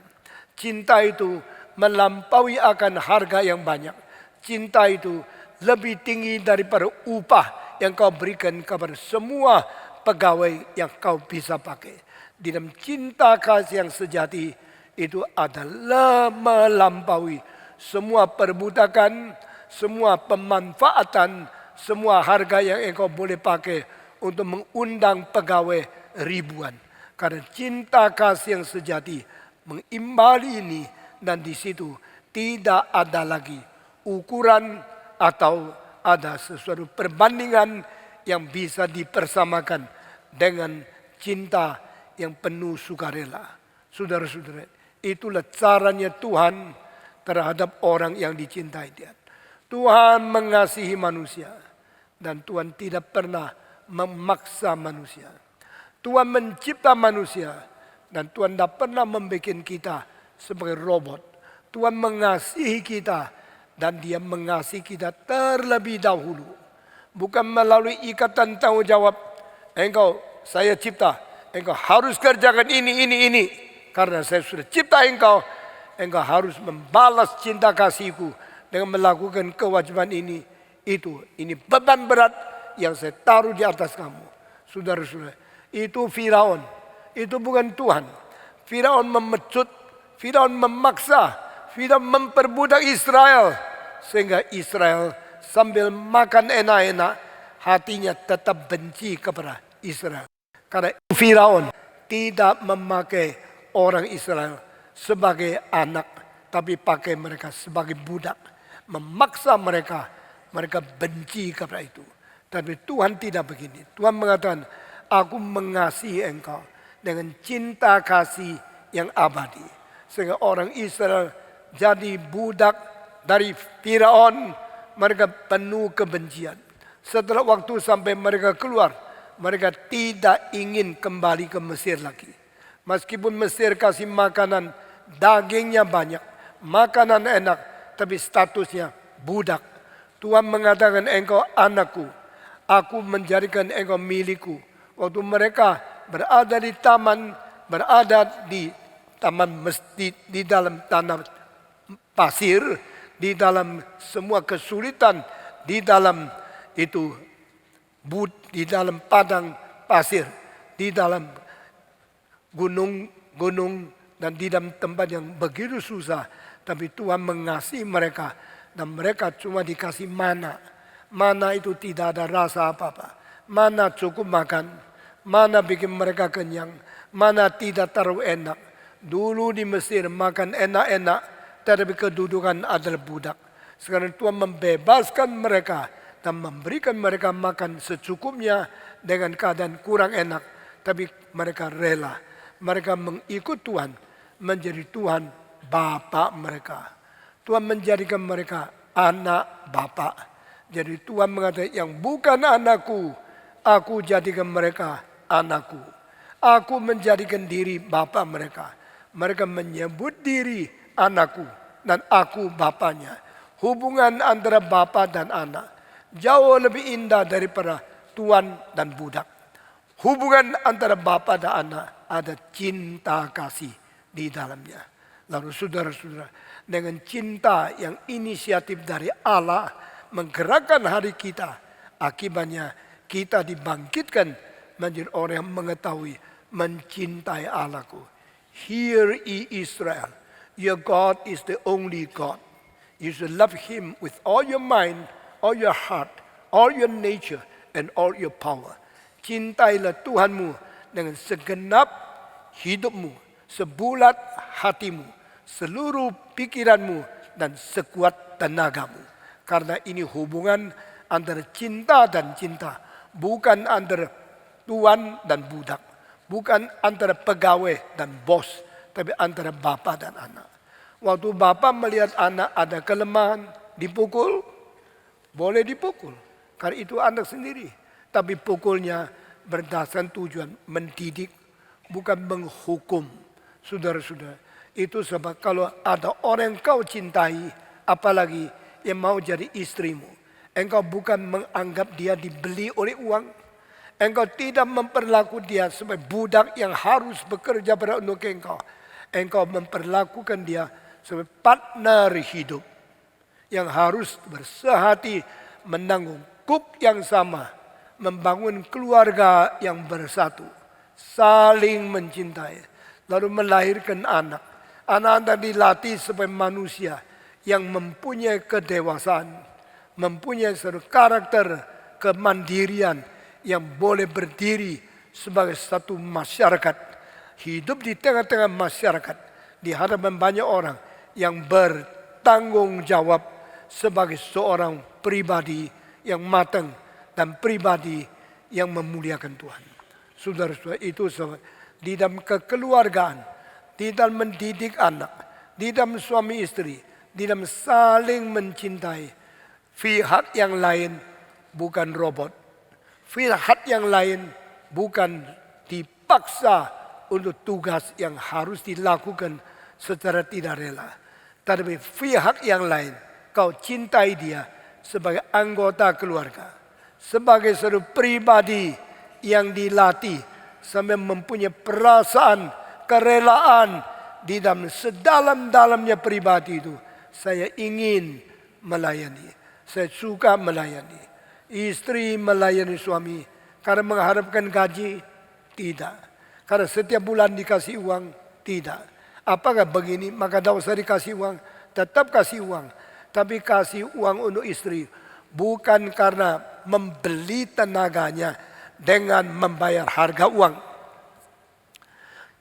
Cinta itu melampaui akan harga yang banyak. Cinta itu lebih tinggi daripada upah yang kau berikan kepada semua pegawai yang kau bisa pakai. Di dalam cinta kasih yang sejati itu adalah melampaui semua perbudakan, semua pemanfaatan, semua harga yang engkau boleh pakai untuk mengundang pegawai ribuan. Karena cinta kasih yang sejati mengimbali ini, dan di situ tidak ada lagi ukuran atau ada sesuatu perbandingan yang bisa dipersamakan dengan cinta yang penuh sukarela. Saudara-saudara, itulah caranya Tuhan terhadap orang yang dicintai Dia. Tuhan mengasihi manusia dan Tuhan tidak pernah memaksa manusia. Tuhan mencipta manusia dan Tuhan tidak pernah membuat kita sebagai robot. Tuhan mengasihi kita dan Dia mengasihi kita terlebih dahulu. Bukan melalui ikatan tanggung jawab. Engkau, saya cipta, engkau harus kerjakan ini. Karena saya sudah cipta engkau harus membalas cinta kasihku dengan melakukan kewajiban ini, itu. Ini beban berat yang saya taruh di atas kamu. Saudara-saudara, itu Firaun. Itu bukan Tuhan. Firaun memecut, Firaun memaksa, Firaun memperbudak Israel. Sehingga Israel sambil makan enak-enak, hatinya tetap benci kepada Israel. Karena Firaun tidak memakai orang Israel sebagai anak, tapi pakai mereka sebagai budak. Memaksa mereka benci kepada itu. Tapi Tuhan tidak begini. Tuhan mengatakan, aku mengasihi engkau dengan cinta kasih yang abadi. Sehingga orang Israel jadi budak dari Firaun, mereka penuh kebencian. Setelah waktu sampai mereka keluar, mereka tidak ingin kembali ke Mesir lagi. Meskipun Mesir kasih makanan, dagingnya banyak, makanan enak, tapi statusnya budak. Tuhan mengatakan, engkau anakku, aku menjadikan engkau milikku. Waktu mereka berada di taman, di dalam tanah pasir, di dalam semua kesulitan, di dalam itu di dalam padang pasir, di dalam gunung dan di dalam tempat yang begitu susah, tapi Tuhan mengasihi mereka dan mereka cuma dikasih mana. Mana itu tidak ada rasa apa-apa. Mana cukup makan, mana bikin mereka kenyang, mana tidak terlalu enak. Dulu di Mesir makan enak-enak, tetapi kedudukan adalah budak. Sekarang Tuhan membebaskan mereka dan memberikan mereka makan secukupnya dengan keadaan kurang enak, tapi mereka rela. Mereka mengikut Tuhan, menjadi Tuhan Bapa mereka. Tuhan menjadikan mereka anak Bapa. Jadi Tuhan mengatakan, yang bukan anakku, aku jadikan mereka anakku. Aku menjadikan diri Bapa mereka. Mereka menyebut diri anakku dan aku Bapanya. Hubungan antara Bapa dan anak jauh lebih indah daripada tuan dan budak. Hubungan antara Bapa dan anak ada cinta kasih di dalamnya. Lalu saudara-saudara, dengan cinta yang inisiatif dari Allah menggerakkan hari kita, akibatnya kita dibangkitkan menjadi orang yang mengetahui mencintai Allahku. Hear ye Israel, your God is the only God. You should love Him with all your mind, all your heart, all your nature, and all your power. Cintailah Tuhanmu dengan segenap hidupmu, sebulat hatimu, seluruh pikiranmu, dan sekuat tenagamu. Karena ini hubungan antara cinta dan cinta, bukan antara tuan dan budak, bukan antara pegawai dan bos, tapi antara bapa dan anak. Waktu bapa melihat anak ada kelemahan, dipukul, boleh dipukul, karena itu anak sendiri. Tapi pukulnya berdasarkan tujuan mendidik, bukan menghukum. Saudara-saudara, itu sebab kalau ada orang yang kau cintai, apalagi yang mau jadi istrimu, engkau bukan menganggap dia dibeli oleh uang. Engkau tidak memperlaku dia sebagai budak yang harus bekerja untuk engkau. Engkau memperlakukan dia sebagai partner hidup yang harus bersehati menanggung kuk yang sama, membangun keluarga yang bersatu, saling mencintai, lalu melahirkan anak. Anak-anak dilatih sebagai manusia yang mempunyai kedewasaan, mempunyai satu karakter kemandirian yang boleh berdiri sebagai satu masyarakat, hidup di tengah-tengah masyarakat, di hadapan banyak orang yang bertanggung jawab sebagai seorang pribadi yang matang dan pribadi yang memuliakan Tuhan. Saudara-saudara, itu di dalam kekeluargaan, di dalam mendidik anak, di dalam suami istri, di dalam saling mencintai. Pihak yang lain bukan robot. Pihak yang lain bukan dipaksa untuk tugas yang harus dilakukan secara tidak rela. Tapi pihak yang lain, kau cintai dia sebagai anggota keluarga, sebagai seorang pribadi yang dilatih sampai mempunyai perasaan kerelaan di dalam sedalam-dalamnya pribadi itu. Saya ingin melayani, saya suka melayani. Istri melayani suami karena mengharapkan gaji? Tidak. Karena setiap bulan dikasih uang? Tidak. Apakah begini maka tidak usah dikasih uang? Tetap kasih uang. Tapi kasih uang untuk istri bukan karena membeli tenaganya dengan membayar harga uang.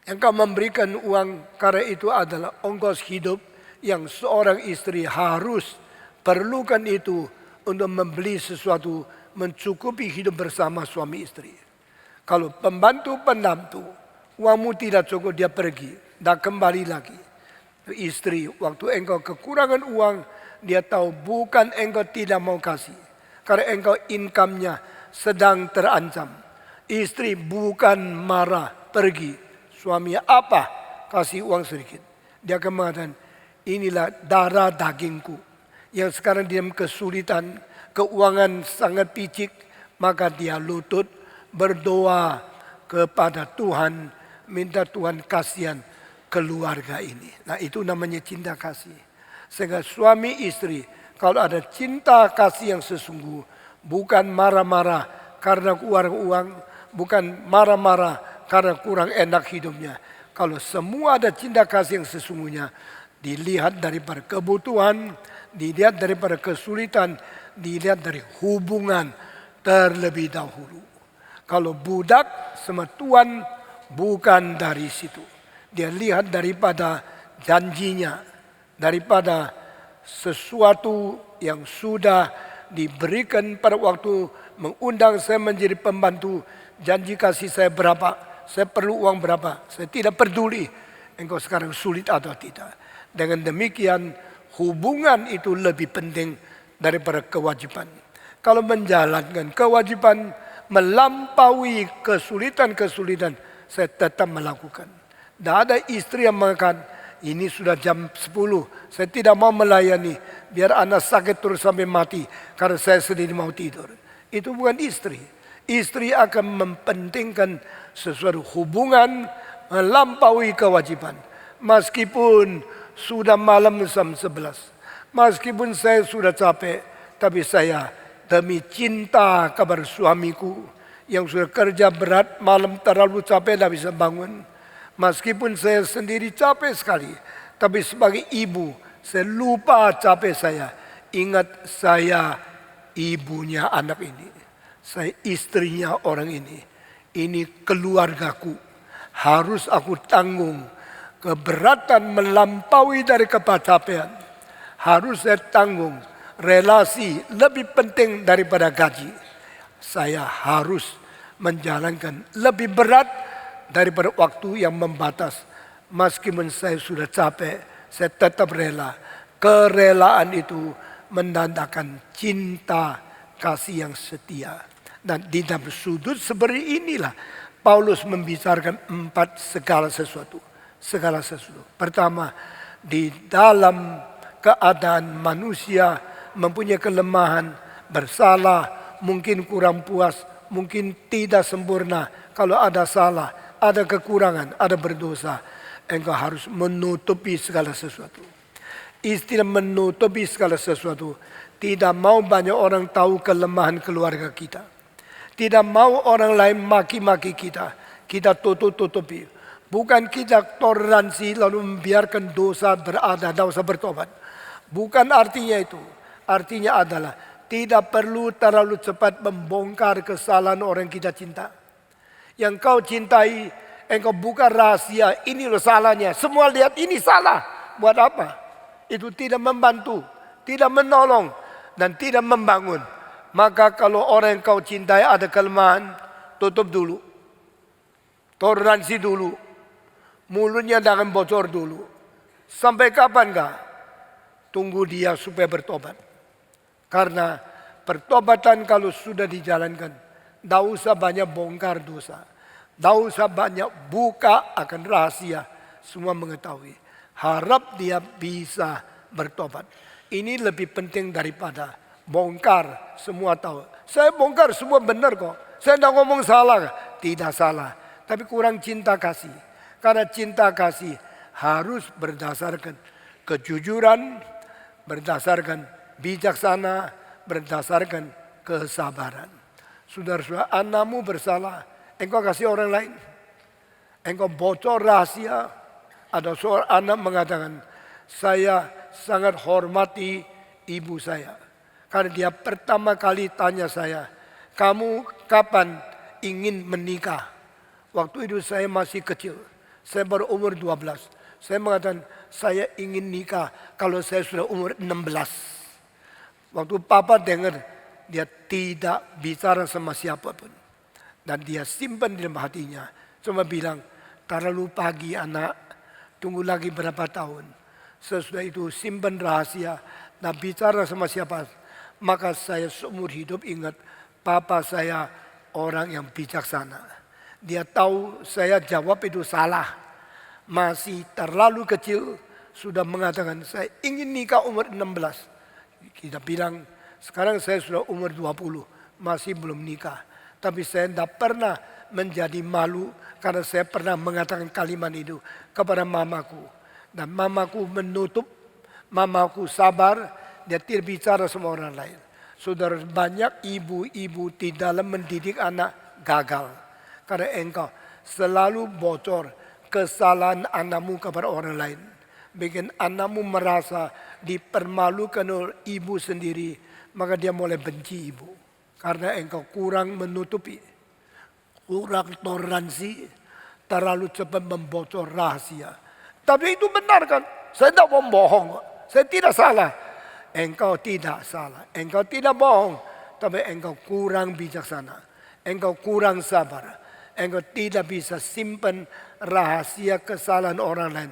Engkau memberikan uang karena itu adalah ongkos hidup yang seorang istri harus perlukan itu untuk membeli sesuatu mencukupi hidup bersama suami istri. Kalau pembantu-pembantu uangmu tidak cukup, dia pergi, tidak kembali lagi. Istri, waktu engkau kekurangan uang, dia tahu bukan engkau tidak mau kasih, karena engkau income-nya sedang terancam. Istri bukan marah, pergi. Suaminya apa? Kasih uang sedikit. Dia akan mengatakan, inilah darah dagingku yang sekarang dalam kesulitan, keuangan sangat picik, maka dia lutut berdoa kepada Tuhan, minta Tuhan kasihan keluarga ini. Nah, itu namanya cinta kasih. Sehingga suami istri kalau ada cinta kasih yang sesungguh, bukan marah-marah karena kurang uang, bukan marah-marah karena kurang enak hidupnya. Kalau semua ada cinta kasih yang sesungguhnya, dilihat daripada kebutuhan, dilihat daripada kesulitan, dilihat dari hubungan terlebih dahulu. Kalau budak sama tuan bukan dari situ. Dia lihat daripada janjinya, daripada sesuatu yang sudah diberikan pada waktu mengundang saya menjadi pembantu. Janji kasih saya berapa, saya perlu uang berapa, saya tidak peduli engkau sekarang sulit atau tidak. Dengan demikian hubungan itu lebih penting daripada kewajiban. Kalau menjalankan kewajiban melampaui kesulitan-kesulitan, saya tetap melakukan. Tidak ada istri yang mengatakan, ini sudah jam 10, saya tidak mau melayani, biar anak sakit terus sampai mati, karena saya sendiri mau tidur. Itu bukan istri. Istri akan mempentingkan sesuatu hubungan melampaui kewajiban. Meskipun sudah malam jam 11, meskipun saya sudah capek, tapi saya demi cinta kepada suamiku yang sudah kerja berat, malam terlalu capek tidak bisa bangun. Meskipun saya sendiri capek sekali, tapi sebagai ibu saya lupa capek saya. Ingat saya ibunya anak ini, saya istrinya orang ini. Ini keluargaku, harus aku tanggung. Keberatan melampaui dari kecapean harus saya tanggung. Relasi lebih penting daripada gaji. Saya harus menjalankan lebih berat daripada waktu yang membatas. Meskipun saya sudah capek, saya tetap rela. Kerelaan itu menandakan cinta kasih yang setia. Dan di dalam sudut seperti inilah Paulus membicarakan 4 segala sesuatu. Segala sesuatu. Pertama, di dalam keadaan manusia mempunyai kelemahan, bersalah, mungkin kurang puas, mungkin tidak sempurna. Kalau ada salah, ada kekurangan, ada berdosa, engkau harus menutupi segala sesuatu. Istilah menutupi segala sesuatu, tidak mau banyak orang tahu kelemahan keluarga kita. Tidak mau orang lain maki-maki kita. Kita tutup-tutupi. Bukan kita toleransi lalu membiarkan dosa berada, tidak usah bertobat. Bukan artinya itu. Artinya adalah tidak perlu terlalu cepat membongkar kesalahan orang kita cinta. Yang kau cintai, engkau buka rahasia, ini loh salahnya. Semua lihat ini salah. Buat apa? Itu tidak membantu, tidak menolong, dan tidak membangun. Maka kalau orang yang kau cintai ada kelemahan, tutup dulu. Toleransi dulu. Mulutnya jangan bocor dulu. Sampai kapan enggak? Tunggu dia supaya bertobat. Karena pertobatan kalau sudah dijalankan, tidak usah banyak bongkar dosa. Tidak usah banyak buka akan rahasia. Semua mengetahui. Harap dia bisa bertobat. Ini lebih penting daripada bongkar semua tahu. Saya bongkar semua benar kok. Saya tidak ngomong salah. Tidak salah. Tapi kurang cinta kasih. Karena cinta kasih harus berdasarkan kejujuran, berdasarkan bijaksana, berdasarkan kesabaran. Saudara-saudara, anakmu bersalah, engkau kasih orang lain. Engkau bocor rahasia. Ada seorang anak mengatakan, saya sangat hormati ibu saya. Karena dia pertama kali tanya saya, kamu kapan ingin menikah? Waktu itu saya masih kecil. Saya baru umur 12. Saya mengatakan, saya ingin nikah kalau saya sudah umur 16. Waktu papa dengar, dia tidak bicara sama siapapun. Dan dia simpan di dalam hatinya. Cuma bilang, terlalu pagi anak, tunggu lagi berapa tahun. Sesudah itu simpan rahasia, dan bicara sama siapa. Maka saya seumur hidup ingat, papa saya orang yang bijaksana. Dia tahu saya jawab itu salah. Masih terlalu kecil, sudah mengatakan saya ingin nikah umur 16. Kita bilang, sekarang saya sudah umur 20, masih belum nikah. Tapi saya tidak pernah menjadi malu karena saya pernah mengatakan kalimat itu kepada mamaku. Dan mamaku menutup, mamaku sabar, dia tidak bicara sama orang lain. Saudara, banyak ibu-ibu di dalam mendidik anak gagal. Karena engkau selalu bocor kesalahan anakmu kepada orang lain. Bikin anakmu merasa dipermalukan oleh ibu sendiri, maka dia mulai benci ibu. Karena engkau kurang menutupi, kurang toleransi, terlalu cepat membocor rahasia. Tapi itu benar kan? Saya tidak membohong. Saya tidak salah. Engkau tidak salah. Engkau tidak bohong. Tapi engkau kurang bijaksana. Engkau kurang sabar. Engkau tidak bisa simpan rahasia kesalahan orang lain.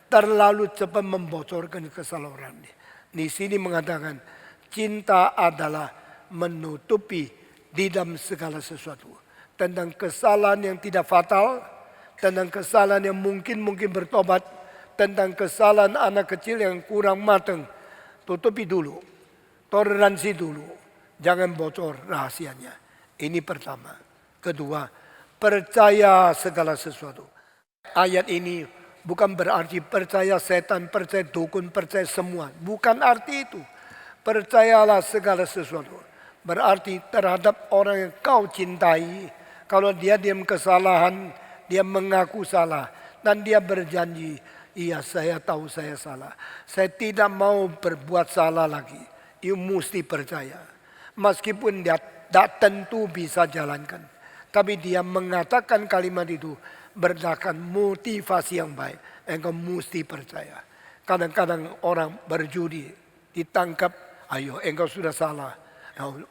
Terlalu cepat membocorkan kesalahan orang lain. Di sini mengatakan cinta adalah menutupi di dalam segala sesuatu. Tentang kesalahan yang tidak fatal, tentang kesalahan yang mungkin bertobat, tentang kesalahan anak kecil yang kurang matang. Tutupi dulu, toleransi dulu, jangan bocor rahasianya. Ini pertama. Kedua, percaya segala sesuatu. Ayat ini bukan berarti percaya setan, percaya dukun, percaya semua. Bukan arti itu. Percayalah segala sesuatu. Berarti terhadap orang yang kau cintai, kalau dia diam kesalahan, dia mengaku salah. Dan dia berjanji, iya saya tahu saya salah. Saya tidak mau berbuat salah lagi. You mesti percaya. Meskipun dia tidak tentu bisa jalankan. Tapi dia mengatakan kalimat itu berdasarkan motivasi yang baik. Engkau mesti percaya. Kadang-kadang orang berjudi, ditangkap, ayo engkau sudah salah.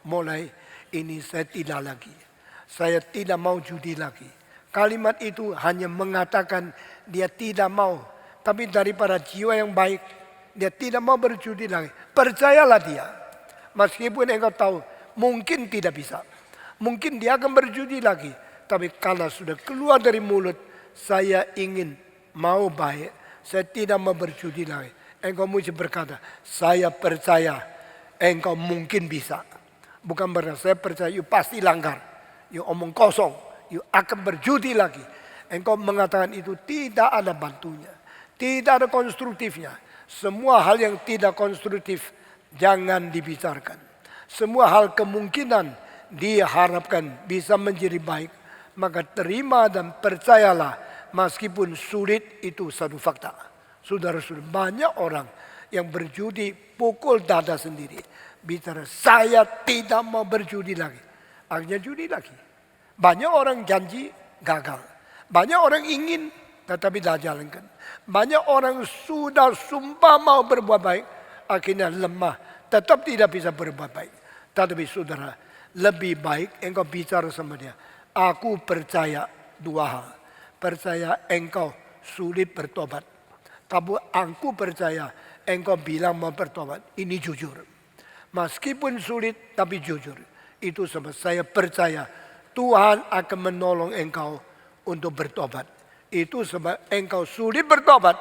Mulai ini saya tidak lagi. Saya tidak mau judi lagi. Kalimat itu hanya mengatakan dia tidak mau. Tapi daripada jiwa yang baik, dia tidak mau berjudi lagi. Percayalah dia. Meskipun engkau tahu mungkin tidak bisa. Mungkin dia akan berjudi lagi. Tapi kalau sudah keluar dari mulut, saya ingin mau baik. Saya tidak mau berjudi lagi. Engkau mesti berkata, saya percaya engkau mungkin bisa. Bukan berarti saya percaya you pasti langgar. You omong kosong. You akan berjudi lagi. Engkau mengatakan itu tidak ada bantunya. Tidak ada konstruktifnya. Semua hal yang tidak konstruktif jangan dibicarakan. Semua hal kemungkinan diharapkan bisa menjadi baik. Maka terima dan percayalah meskipun sulit itu satu fakta. Saudara-saudara, banyak orang yang berjudi pukul dada sendiri. Bicara saya tidak mau berjudi lagi. Akhirnya judi lagi. Banyak orang janji gagal. Banyak orang ingin tetapi tidak jalankan. Banyak orang sudah sumpah mau berbuat baik. Akhirnya lemah. Tetap tidak bisa berbuat baik. Tetapi saudara, lebih baik engkau bicara sama dia. Aku percaya dua hal. percaya engkau sulit bertobat. Tapi aku percaya engkau bilang mau bertobat. Ini jujur. Meskipun sulit tapi jujur. Itu sebab saya percaya Tuhan akan menolong engkau untuk bertobat. Itu sebab engkau sulit bertobat.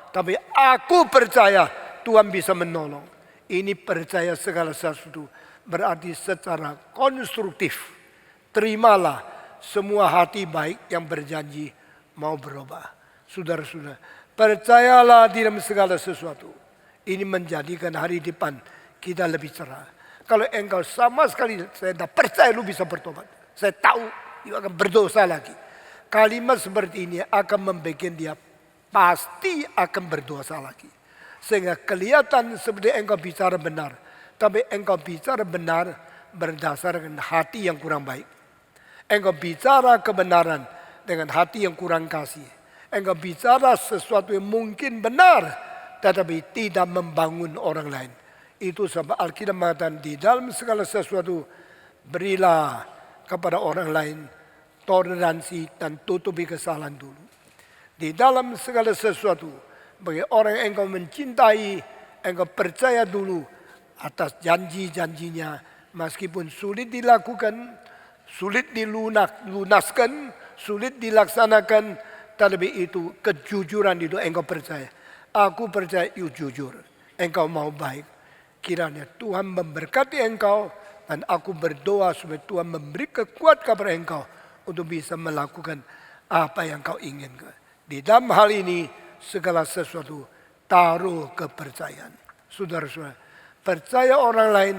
Tapi aku percaya Tuhan bisa menolong. Ini percaya segala sesuatu. Berarti secara konstruktif. Terimalah semua hati baik yang berjanji mau berubah. Saudara-saudara, percayalah di dalam segala sesuatu. Ini menjadikan hari depan kita lebih cerah. Kalau engkau sama sekali, saya tidak percaya lu bisa bertobat. Saya tahu you akan berdosa lagi. Kalimat seperti ini akan membuat dia pasti akan berdosa lagi. Sehingga kelihatan seperti engkau bicara benar. Tapi engkau bicara benar berdasarkan hati yang kurang baik. Engkau bicara kebenaran dengan hati yang kurang kasih. Engkau bicara sesuatu yang mungkin benar, tetapi tidak membangun orang lain. Itu sebab Alkitab mengatakan di dalam segala sesuatu berilah kepada orang lain toleransi dan tutupi kesalahan dulu. Di dalam segala sesuatu bagi orang yang engkau mencintai, engkau percaya dulu atas janji-janjinya, meskipun sulit dilakukan, sulit dilunaskan, sulit dilaksanakan, tetapi itu kejujuran itu engkau percaya. Aku percaya you jujur, engkau mau baik. Kiranya Tuhan memberkati engkau dan aku berdoa supaya Tuhan memberi kekuatan kepada engkau untuk bisa melakukan apa yang kau inginkan. Di dalam hal ini segala sesuatu taruh kepercayaan. Saudara-saudara, percaya orang lain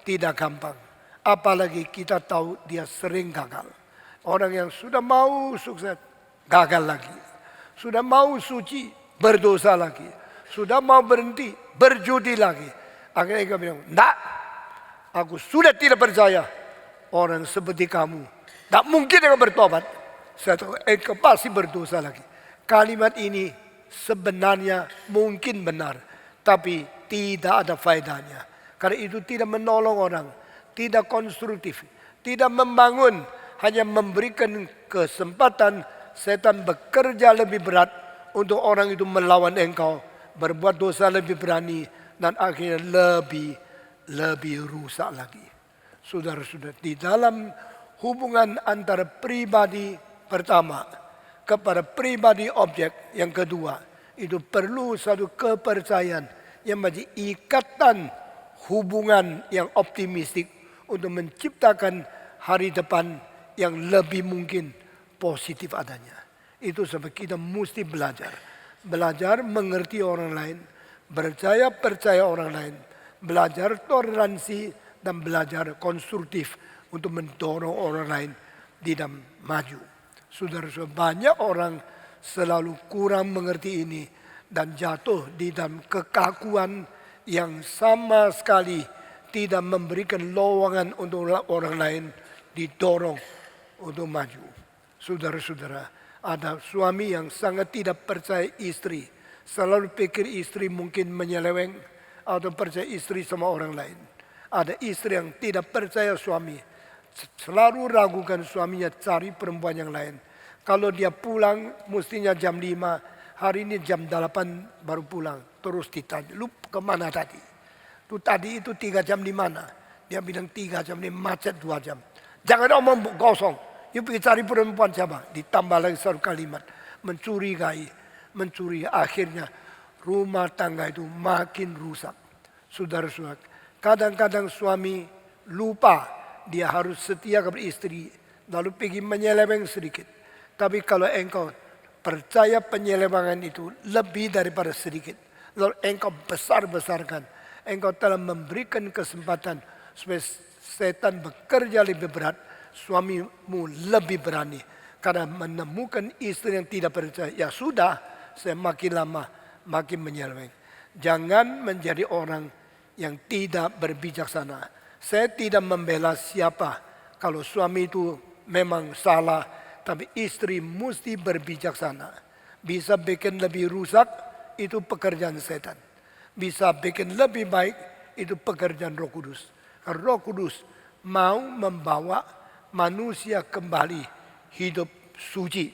tidak gampang. Apalagi kita tahu dia sering gagal. Orang yang sudah mau sukses, gagal lagi. Sudah mau suci, berdosa lagi. Sudah mau berhenti, berjudi lagi. Akhirnya dia bilang, enggak, aku sudah tidak percaya. Orang seperti kamu, tak mungkin engkau bertobat. Saya tahu engkau pasti berdosa lagi. Kalimat ini sebenarnya mungkin benar. Tapi tidak ada faedahnya. Karena itu tidak menolong orang. Tidak konstruktif, tidak membangun, hanya memberikan kesempatan setan bekerja lebih berat untuk orang itu melawan engkau, berbuat dosa lebih berani, dan akhirnya lebih rusak lagi. Saudara-saudara, di dalam hubungan antara pribadi pertama kepada pribadi objek yang kedua, itu perlu satu kepercayaan yang menjadi ikatan hubungan yang optimistik untuk menciptakan hari depan yang lebih mungkin positif adanya. Itu sebab kita mesti belajar. Belajar mengerti orang lain, percaya orang lain, belajar toleransi dan belajar konstruktif untuk mendorong orang lain di dalam maju. Saudara-saudara, banyak orang selalu kurang mengerti ini dan jatuh di dalam kekakuan yang sama sekali tidak memberikan lowongan untuk orang lain didorong untuk maju. Saudara-saudara, ada suami yang sangat tidak percaya istri. Selalu pikir istri mungkin menyeleweng atau percaya istri sama orang lain. Ada istri yang tidak percaya suami. Selalu ragukan suaminya cari perempuan yang lain. Kalau dia pulang mestinya jam 5, hari ini jam 8 baru pulang. Terus ditanya, lu kemana tadi? Tadi itu 3 jam di mana? Dia bilang 3 jam, ini macet 2 jam. Jangan omong kosong. You pergi cari perempuan siapa? Ditambah lagi satu kalimat. Mencurigai. Akhirnya rumah tangga itu makin rusak. Saudara-saudara, kadang-kadang suami lupa dia harus setia kepada istri. Lalu pergi menyeleweng sedikit. Tapi kalau engkau percaya penyelewengan itu lebih daripada sedikit. Lalu engkau besar-besarkan. Engkau telah memberikan kesempatan supaya setan bekerja lebih berat, suamimu lebih berani. Karena menemukan istri yang tidak percaya, ya sudah, saya makin lama makin menyeleweng. Jangan menjadi orang yang tidak berbijaksana. Saya tidak membela siapa. Kalau suami itu memang salah, tapi istri mesti berbijaksana. Bisa bikin lebih rusak, itu pekerjaan setan. Bisa bikin lebih baik, itu pekerjaan Roh Kudus. Roh Kudus mau membawa manusia kembali hidup suci.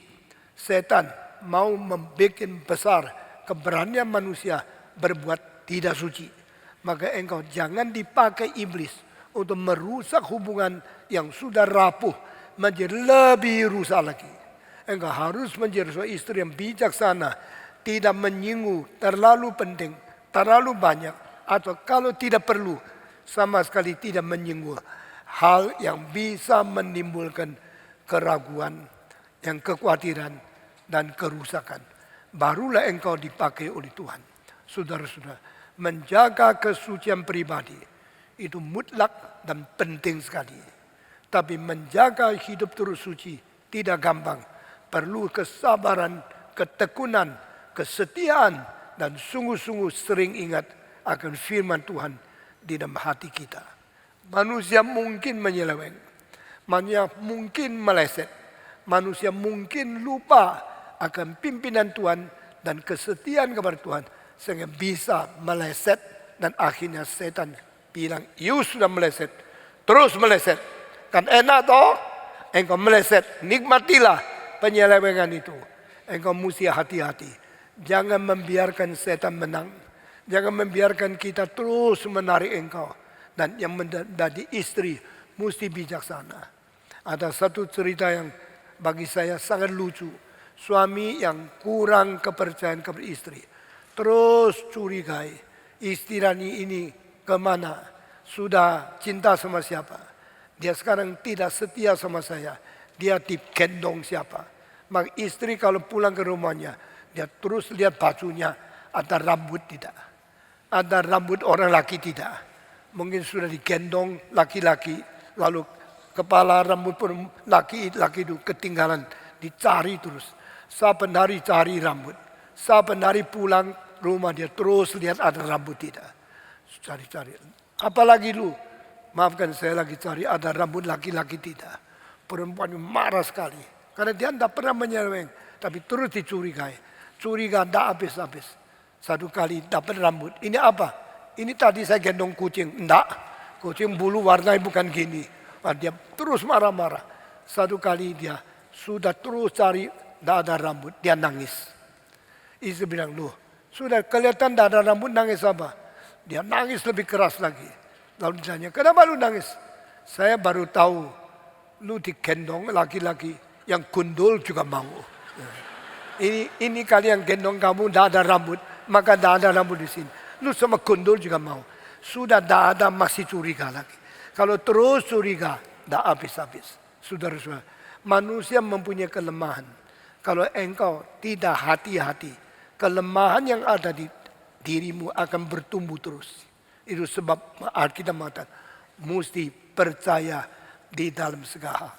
setan mau membuat besar keberanian manusia berbuat tidak suci. Maka engkau jangan dipakai iblis untuk merusak hubungan yang sudah rapuh menjadi lebih rusak lagi. Engkau harus menjadi seorang istri yang bijaksana, tidak menyinggung terlalu penting, terlalu banyak, atau kalau tidak perlu, sama sekali tidak menyinggung hal yang bisa menimbulkan keraguan, yang kekhawatiran, dan kerusakan. Barulah engkau dipakai oleh Tuhan. Saudara-saudara, menjaga kesucian pribadi itu mutlak dan penting sekali. Tapi menjaga hidup terus suci tidak gampang. Perlu kesabaran, ketekunan, kesetiaan, dan sungguh-sungguh sering ingat akan firman Tuhan di dalam hati kita. Manusia mungkin menyeleweng, manusia mungkin meleset, manusia mungkin lupa akan pimpinan Tuhan dan kesetiaan kepada Tuhan, sehingga bisa meleset, dan akhirnya setan bilang, "You sudah meleset, terus meleset. Kan enak toh? Engkau meleset, nikmatilah penyelewengan itu." Engkau mesti hati-hati. Jangan membiarkan setan menang. Jangan membiarkan kita terus menarik engkau. Dan yang menjadi istri mesti bijaksana. Ada satu cerita yang bagi saya sangat lucu. Suami yang kurang kepercayaan kepada istri. Terus curigai. Istri ini kemana? Sudah cinta sama siapa? Dia sekarang tidak setia sama saya. Dia digendong siapa? Maka istri kalau pulang ke rumahnya, dia terus lihat bajunya, ada rambut tidak? Ada rambut orang laki tidak? Mungkin sudah digendong laki-laki, lalu kepala rambut pun laki itu ketinggalan, dicari terus. Saben hari cari rambut. Saben hari pulang rumah dia terus lihat ada rambut tidak. Cari-cari. Apalagi lu, maafkan saya lagi cari ada rambut laki-laki tidak. Perempuan marah sekali. Karena dia tidak pernah menyeleweng. Tapi terus dicurigai. Curiga tidak habis-habis. Satu kali dapat rambut. Ini apa? Ini tadi saya gendong kucing. Tidak. Kucing bulu warnanya bukan gini. Dia terus marah-marah. Satu kali dia sudah terus cari. Tidak ada rambut. Dia nangis. Istri bilang, loh, sudah kelihatan tidak ada rambut, nangis apa? Dia nangis lebih keras lagi. Lalu ditanya, kenapa lu nangis? Saya baru tahu, lu digendong laki-laki yang gundul juga mau. Ini kali yang gendong kamu tidak ada rambut, maka tidak ada rambut di sini. Lu sama gundul juga mau. Sudah tidak ada, masih curiga lagi. Kalau terus curiga, tidak habis-habis. Saudara-saudara, manusia mempunyai kelemahan. Kalau engkau tidak hati-hati, kelemahan yang ada di dirimu akan bertumbuh terus. Itu sebab Alkitab mengatakan, mesti percaya di dalam segala.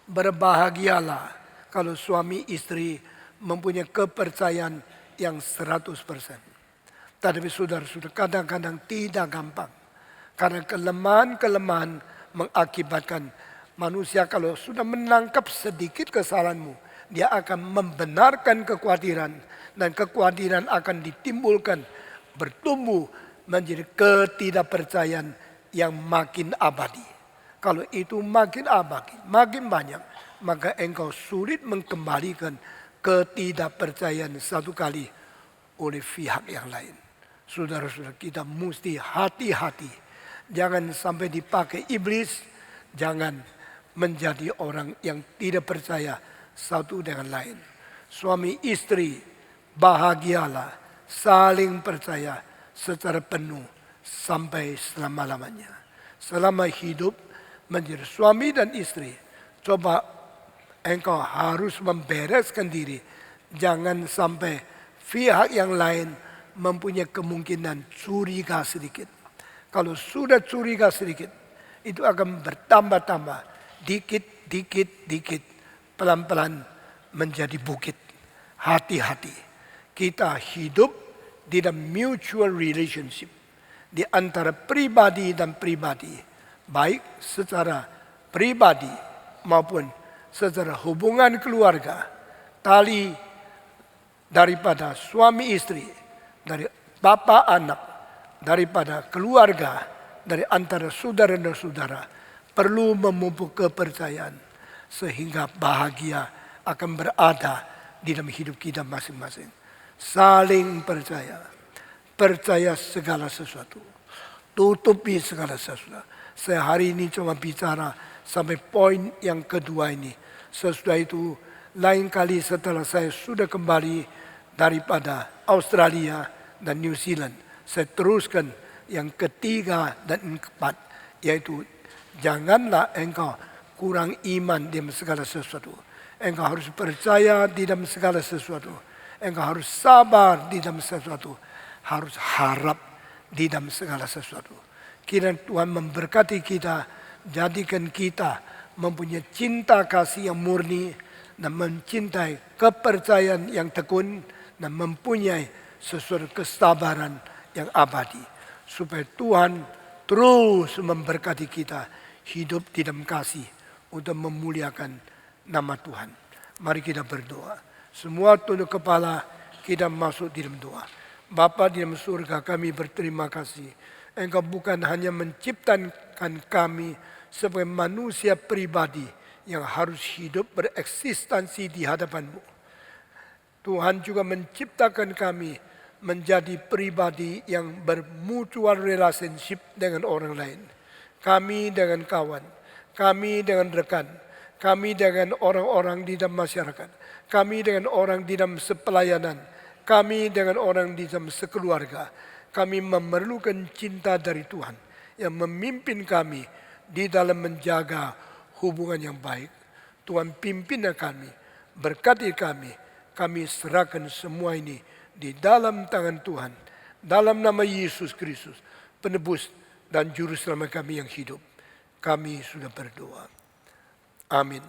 Berbahagialah kalau suami istri mempunyai kepercayaan yang 100%. Tetapi saudara-saudara, kadang-kadang tidak gampang. Karena kelemahan-kelemahan mengakibatkan manusia kalau sudah menangkap sedikit kesalahanmu, dia akan membenarkan kekhawatiran, dan kekhawatiran akan ditimbulkan, bertumbuh menjadi ketidakpercayaan yang makin abadi. Kalau itu makin abadi, makin banyak, maka engkau sulit mengembalikan ketidakpercayaan satu kali oleh pihak yang lain. Saudara-saudara, kita mesti hati-hati. Jangan sampai dipakai iblis, jangan menjadi orang yang tidak percaya satu dengan lain. Suami istri, bahagialah, saling percaya secara penuh sampai selama-lamanya. Selama hidup menjadi suami dan istri, coba engkau harus membereskan diri. Jangan sampai pihak yang lain mempunyai kemungkinan curiga sedikit. Kalau sudah curiga sedikit, itu akan bertambah-tambah. Dikit, pelan-pelan menjadi bukit. Hati-hati. Kita hidup di dalam mutual relationship. Di antara pribadi dan pribadi. Baik secara pribadi maupun secara hubungan keluarga. Tali daripada suami istri, dari bapa anak, daripada keluarga, dari antara saudara dan saudara, perlu memupuk kepercayaan sehingga bahagia akan berada di dalam hidup kita masing-masing. Saling percaya. Percaya segala sesuatu. Tutupi segala sesuatu. Saya hari ini cuma bicara sampai poin yang kedua ini. Sesudah itu lain kali setelah saya sudah kembali daripada Australia dan New Zealand, saya teruskan yang ketiga dan keempat, yaitu janganlah engkau kurang iman di dalam segala sesuatu. Engkau harus percaya di dalam segala sesuatu. Engkau harus sabar di dalam sesuatu. Harus harap di dalam segala sesuatu. Kiranya Tuhan memberkati kita, jadikan kita mempunyai cinta kasih yang murni dan mencintai kepercayaan yang tekun dan mempunyai sesuatu kesabaran yang abadi. Supaya Tuhan terus memberkati kita hidup di dalam kasih untuk memuliakan nama Tuhan. Mari kita berdoa. Semua tunduk kepala, kita masuk di dalam doa. Bapa di dalam surga, kami berterima kasih. Engkau bukan hanya menciptakan kami sebagai manusia pribadi yang harus hidup bereksistensi di hadapan-Mu. Tuhan juga menciptakan kami menjadi pribadi yang bermutual relationship dengan orang lain. Kami dengan kawan, kami dengan rekan, kami dengan orang-orang di dalam masyarakat, kami dengan orang di dalam sepelayanan, kami dengan orang di dalam sekeluarga. Kami memerlukan cinta dari Tuhan yang memimpin kami di dalam menjaga hubungan yang baik. Tuhan pimpinlah kami, berkati kami, kami serahkan semua ini di dalam tangan Tuhan. Dalam nama Yesus Kristus, penebus dan juru selamat kami yang hidup. Kami sudah berdoa. Amin.